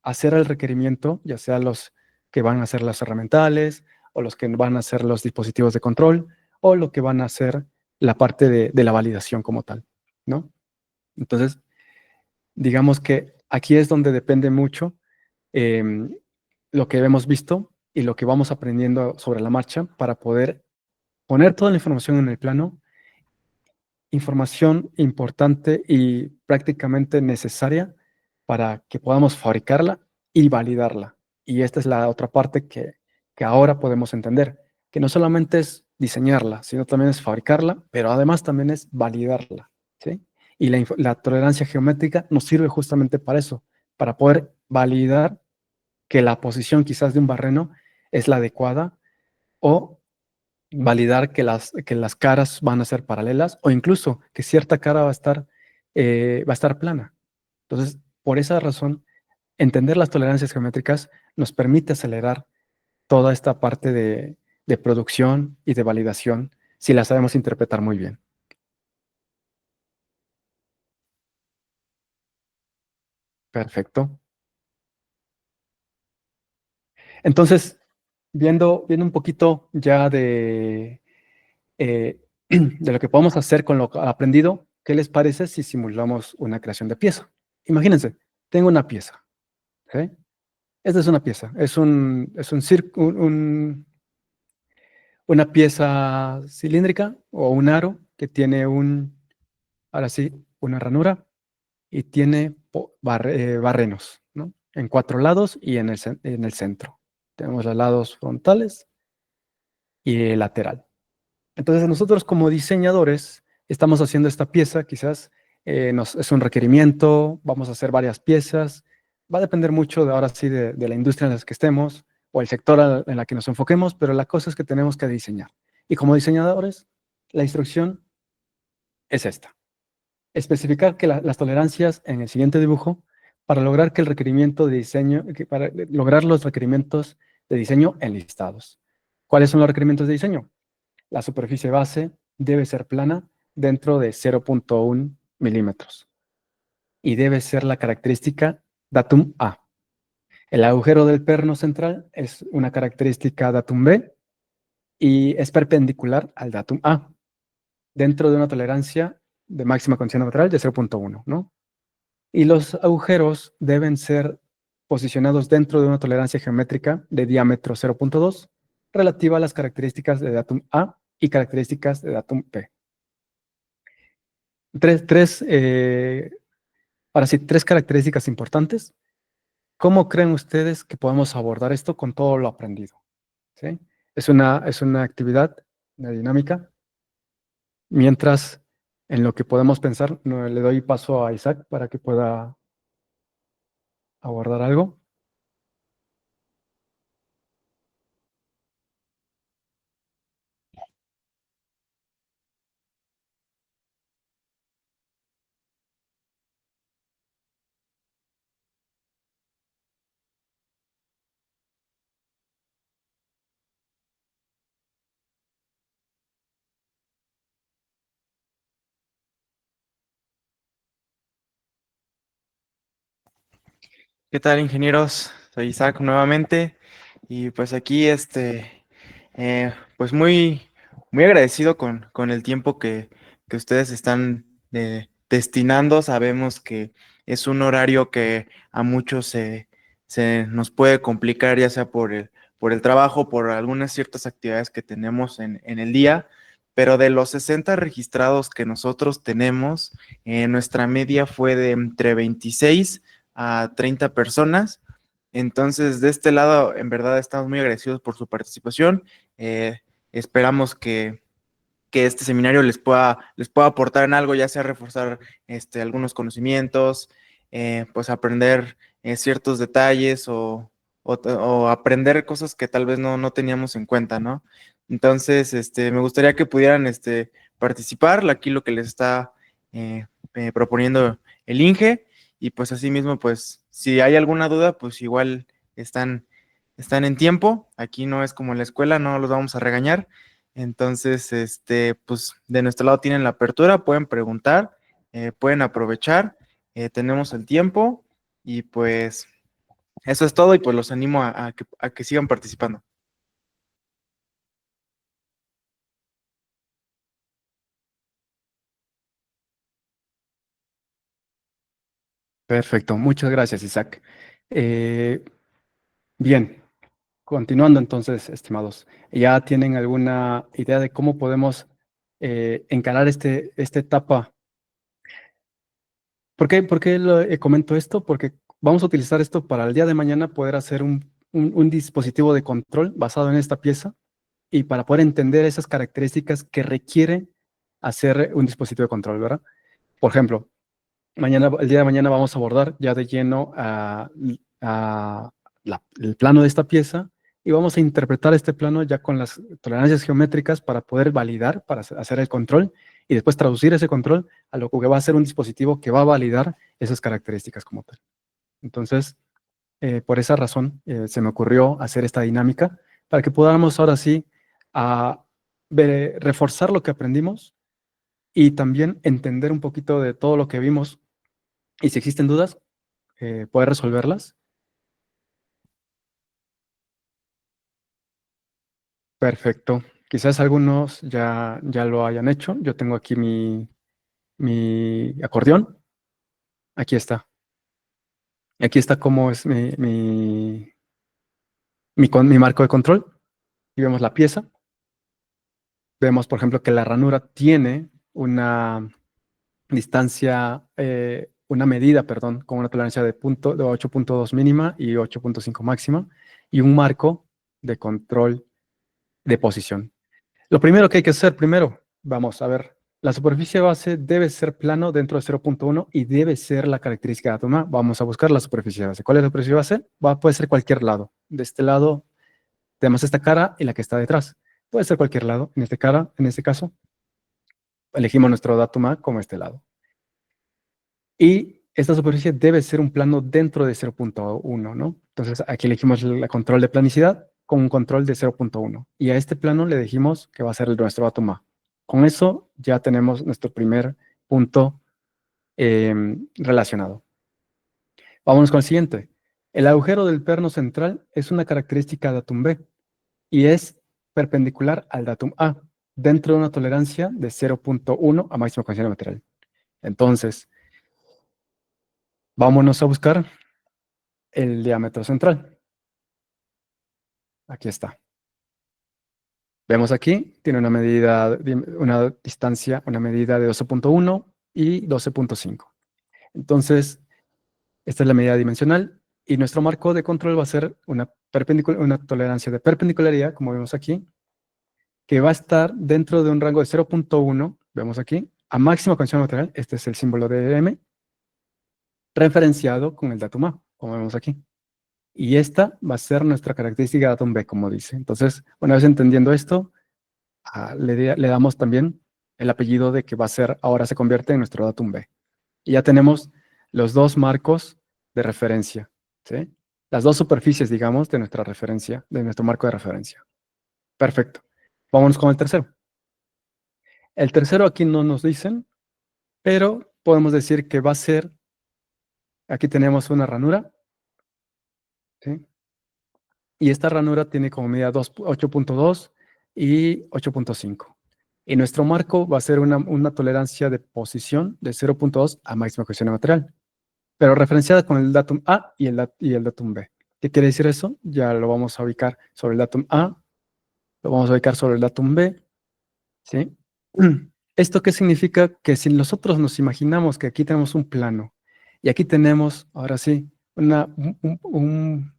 hacer el requerimiento, ya sea los que van a ser las herramientales o los que van a ser los dispositivos de control o lo que van a ser la parte de la validación como tal, ¿no? Entonces, digamos que aquí es donde depende mucho em, lo que hemos visto y lo que vamos aprendiendo sobre la marcha para poder poner toda la información en el plano, información importante y prácticamente necesaria para que podamos fabricarla y validarla. Y esta es la otra parte que ahora podemos entender, que no solamente es diseñarla, sino también es fabricarla, pero además también es validarla, ¿sí? Y la tolerancia geométrica nos sirve justamente para eso, para poder validar que la posición quizás de un barreno es la adecuada o validar que las caras van a ser paralelas o incluso que cierta cara va a estar plana. Entonces, por esa razón, entender las tolerancias geométricas nos permite acelerar toda esta parte de producción y de validación si la sabemos interpretar muy bien. Perfecto. Entonces, viendo un poquito ya de lo que podemos hacer con lo aprendido, ¿qué les parece si simulamos una creación de pieza? Imagínense, tengo una pieza, ¿ok? Esta es una pieza, es un una pieza cilíndrica o un aro que tiene ahora sí, una ranura y tiene barrenos, ¿no? En 4 lados y en en el centro. Tenemos los lados frontales y el lateral. Entonces nosotros como diseñadores estamos haciendo esta pieza, quizás es un requerimiento, vamos a hacer varias piezas, va a depender mucho de ahora sí de la industria en la que estemos o el sector en la que nos enfoquemos, pero la cosa es que tenemos que diseñar. Y como diseñadores, la instrucción es esta. Especificar que las tolerancias en el siguiente dibujo para lograr que el requerimiento de diseño, para lograr los requerimientos de diseño enlistados. ¿Cuáles son los requerimientos de diseño? La superficie base debe ser plana dentro de 0.1 milímetros y debe ser la característica datum A. El agujero del perno central es una característica datum B y es perpendicular al datum A dentro de una tolerancia de máxima condición lateral de 0.1, ¿no? Y los agujeros deben ser posicionados dentro de una tolerancia geométrica de diámetro 0.2 relativa a las características de datum A y características de datum P. Ahora sí, 3 características importantes. ¿Cómo creen ustedes que podemos abordar esto con todo lo aprendido? ¿Sí? Es una actividad, una dinámica. Mientras, en lo que podemos pensar, le doy paso a Isaac para que pueda abordar algo. ¿Qué tal, ingenieros? Soy Isaac nuevamente y pues aquí pues muy agradecido con el tiempo que ustedes están destinando. Sabemos que es un horario que a muchos se nos puede complicar, ya sea por el trabajo, por algunas ciertas actividades que tenemos en el día, pero de los 60 registrados que nosotros tenemos, nuestra media fue de entre 26 a 30 personas. Entonces, de este lado, en verdad, estamos muy agradecidos por su participación. Eh, Esperamos que este seminario les pueda aportar en algo, ya sea reforzar algunos conocimientos, pues aprender ciertos detalles o aprender cosas que tal vez no teníamos en cuenta, ¿no? Entonces, me gustaría que pudieran participar, aquí lo que les está eh, proponiendo el INGE, y pues asimismo, pues si hay alguna duda, pues igual están, están en tiempo, aquí no es como en la escuela, no los vamos a regañar. Entonces, pues de nuestro lado tienen la apertura, pueden preguntar, pueden aprovechar, tenemos el tiempo y pues eso es todo y pues los animo a que sigan participando. Perfecto, muchas gracias, Isaac. Eh, bien, continuando entonces, estimados, ¿ya tienen alguna idea de cómo podemos encarar esta etapa? ¿Por qué comento esto? Porque vamos a utilizar esto para el día de mañana poder hacer un dispositivo de control basado en esta pieza y para poder entender esas características que requiere hacer un dispositivo de control, ¿verdad? Por ejemplo, el día de mañana vamos a abordar ya de lleno el plano de esta pieza y vamos a interpretar este plano ya con las tolerancias geométricas para poder validar, para hacer el control y después traducir ese control a lo que va a ser un dispositivo que va a validar esas características como tal. Entonces, por esa razón, se me ocurrió hacer esta dinámica para que podamos ahora sí a reforzar lo que aprendimos y también entender un poquito de todo lo que vimos y si existen dudas, poder resolverlas. Perfecto. Quizás algunos ya lo hayan hecho. Yo tengo aquí mi acordeón. Aquí está. Aquí está cómo es mi marco de control. Y vemos la pieza. Vemos, por ejemplo, que la ranura tiene una distancia, una medida, perdón, con una tolerancia de 8.2 mínima y 8.5 máxima, y un marco de control de posición. Lo primero que hay que hacer, vamos a ver, la superficie base debe ser plano dentro de 0.1 y debe ser la característica de átomo. Vamos a buscar la superficie base. ¿Cuál es la superficie base? Puede ser cualquier lado. De este lado tenemos esta cara y la que está detrás. Puede ser cualquier lado. En este caso, elegimos nuestro datum A como este lado. Y esta superficie debe ser un plano dentro de 0.1, ¿no? Entonces aquí elegimos el control de planicidad con un control de 0.1. Y a este plano le dijimos que va a ser nuestro datum A. Con eso ya tenemos nuestro primer punto relacionado. Vámonos con el siguiente. El agujero del perno central es una característica datum B y es perpendicular al datum A dentro de una tolerancia de 0.1 a máxima condición de material. Entonces, vámonos a buscar el diámetro central. Aquí está. Vemos aquí, tiene una medida, una distancia, una medida de 12.1 y 12.5. Entonces, esta es la medida dimensional y nuestro marco de control va a ser una tolerancia de perpendicularidad, como vemos aquí, que va a estar dentro de un rango de 0.1, vemos aquí, a máxima condición material. Este es el símbolo de M, referenciado con el datum A, como vemos aquí. Y esta va a ser nuestra característica datum B, como dice. Entonces, una vez entendiendo esto, le damos también el apellido de que va a ser, ahora se convierte en nuestro datum B. Y ya tenemos los dos marcos de referencia, ¿sí? Las dos superficies, digamos, de nuestra referencia, de nuestro marco de referencia. Perfecto. Vámonos con el tercero. El tercero aquí no nos dicen, pero podemos decir que va a ser, aquí tenemos una ranura, ¿sí? Y esta ranura tiene como medida 8.2 y 8.5. Y nuestro marco va a ser una tolerancia de posición de 0.2 a máxima condición de material, pero referenciada con el datum A y el datum B. ¿Qué quiere decir eso? Ya lo vamos a ubicar sobre el datum A, lo vamos a ubicar sobre el datum B, ¿sí? ¿Esto qué significa? Que si nosotros nos imaginamos que aquí tenemos un plano y aquí tenemos, ahora sí, un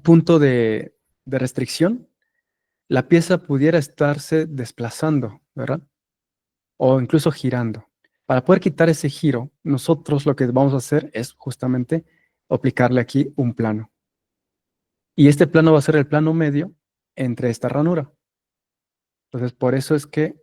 punto de restricción, la pieza pudiera estarse desplazando, ¿verdad? O incluso girando. Para poder quitar ese giro, nosotros lo que vamos a hacer es justamente aplicarle aquí un plano. Y este plano va a ser el plano medio entre esta ranura. Entonces, por eso es que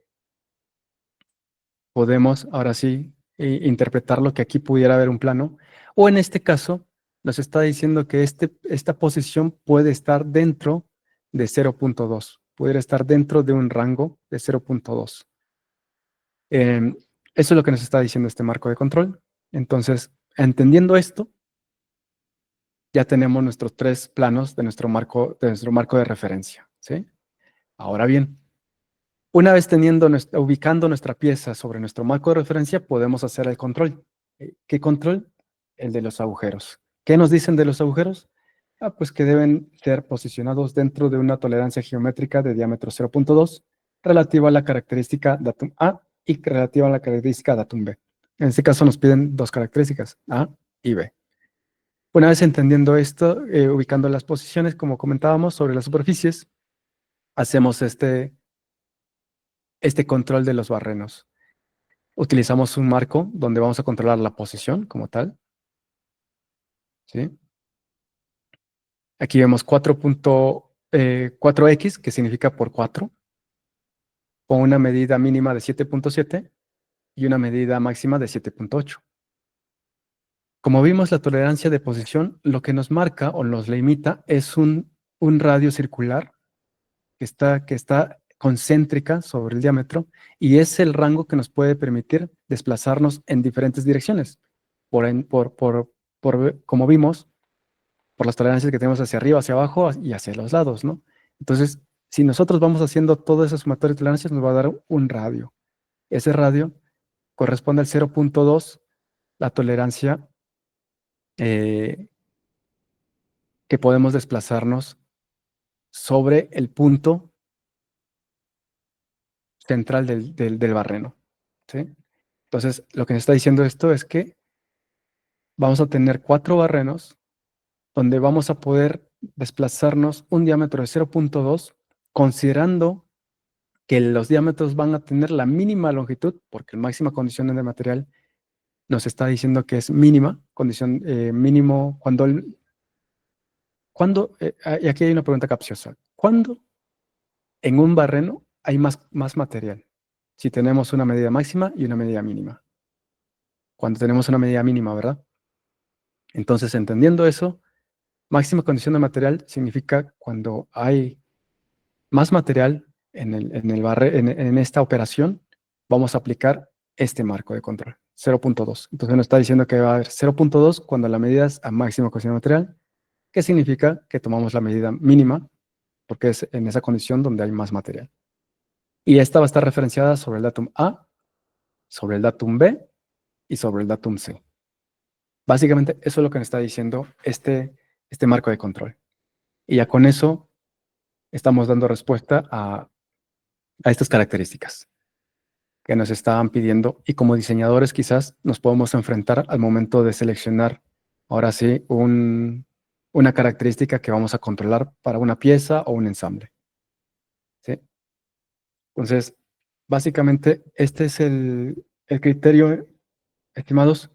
podemos ahora sí interpretar lo que aquí pudiera haber un plano. O en este caso, nos está diciendo que esta posición puede estar dentro de 0.2. Pudiera estar dentro de un rango de 0.2. Eso es lo que nos está diciendo este marco de control. Entonces, entendiendo esto, ya tenemos nuestros tres planos de nuestro marco de referencia, ¿sí? Ahora bien, una vez ubicando nuestra pieza sobre nuestro marco de referencia, podemos hacer el control. ¿Qué control? El de los agujeros. ¿Qué nos dicen de los agujeros? Pues que deben ser posicionados dentro de una tolerancia geométrica de diámetro 0.2 relativa a la característica datum A y relativa a la característica datum B. En este caso nos piden dos características, A y B. Una vez entendiendo esto, ubicando las posiciones, como comentábamos, sobre las superficies, hacemos este control de los barrenos. Utilizamos un marco donde vamos a controlar la posición como tal, ¿sí? Aquí vemos 4x, que significa por 4, con una medida mínima de 7.7 y una medida máxima de 7.8. Como vimos, la tolerancia de posición lo que nos marca o nos limita es un radio circular que está concéntrica sobre el diámetro y es el rango que nos puede permitir desplazarnos en diferentes direcciones. Como vimos, por las tolerancias que tenemos hacia arriba, hacia abajo y hacia los lados, ¿no? Entonces, si nosotros vamos haciendo toda esa sumatoria de tolerancias, nos va a dar un radio. Ese radio corresponde al 0.2, la tolerancia que podemos desplazarnos sobre el punto central del barreno, ¿sí? Entonces, lo que nos está diciendo esto es que vamos a tener 4 barrenos donde vamos a poder desplazarnos un diámetro de 0.2, considerando que los diámetros van a tener la mínima longitud, porque la máxima condición del material nos está diciendo que es mínima, condición mínimo, y aquí hay una pregunta capciosa. ¿Cuándo en un barreno hay más material? Si tenemos una medida máxima y una medida mínima. Cuando tenemos una medida mínima, ¿verdad? Entonces, entendiendo eso, máxima condición de material significa cuando hay más material en esta operación, vamos a aplicar este marco de control, 0.2. Entonces nos está diciendo que va a haber 0.2 cuando la medida es a máxima condición de material, que significa que tomamos la medida mínima, porque es en esa condición donde hay más material. Y esta va a estar referenciada sobre el datum A, sobre el datum B y sobre el datum C. Básicamente, eso es lo que nos está diciendo este marco de control. Y ya con eso estamos dando respuesta a estas características que nos estaban pidiendo, y como diseñadores quizás nos podemos enfrentar al momento de seleccionar, ahora sí, una característica que vamos a controlar para una pieza o un ensamble. ¿Sí? Entonces, básicamente, este es el criterio, estimados.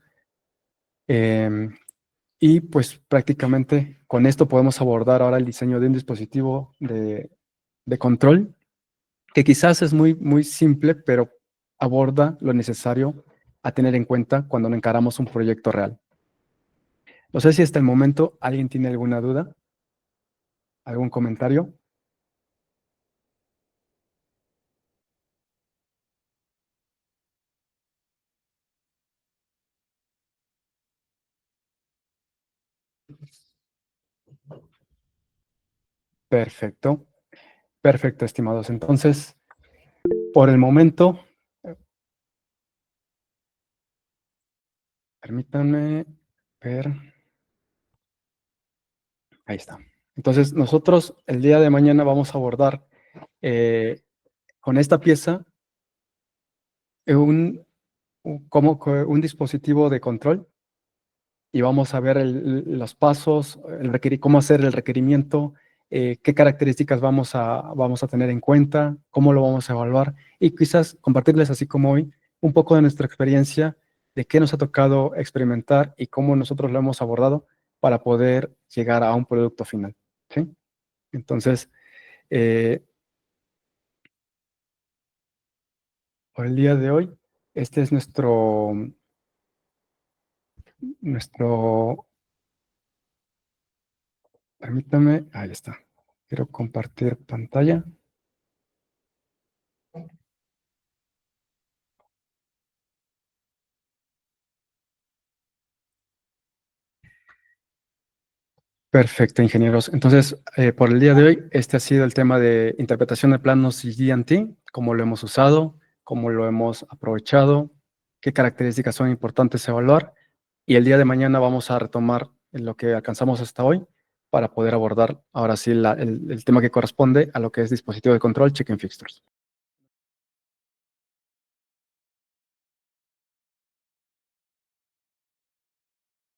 Y pues prácticamente con esto podemos abordar ahora el diseño de un dispositivo de control, que quizás es muy simple, pero aborda lo necesario a tener en cuenta cuando encaramos un proyecto real. No sé si hasta el momento alguien tiene alguna duda, algún comentario. Perfecto, perfecto, estimados. Entonces, por el momento, permítanme ver. Ahí está. Entonces, nosotros el día de mañana vamos a abordar con esta pieza un dispositivo de control, y vamos a ver los pasos, cómo hacer el requerimiento, qué características vamos a tener en cuenta, cómo lo vamos a evaluar, y quizás compartirles, así como hoy, un poco de nuestra experiencia, de qué nos ha tocado experimentar y cómo nosotros lo hemos abordado para poder llegar a un producto final, ¿sí? Entonces, por el día de hoy, este es nuestro, permítame, ahí está. Quiero compartir pantalla. Perfecto, ingenieros. Entonces, por el día de hoy, este ha sido el tema de interpretación de planos y GNT, cómo lo hemos usado, cómo lo hemos aprovechado, qué características son importantes evaluar. Y el día de mañana vamos a retomar lo que alcanzamos hasta hoy para poder abordar ahora sí el tema que corresponde a lo que es dispositivo de control, check-in fixtures.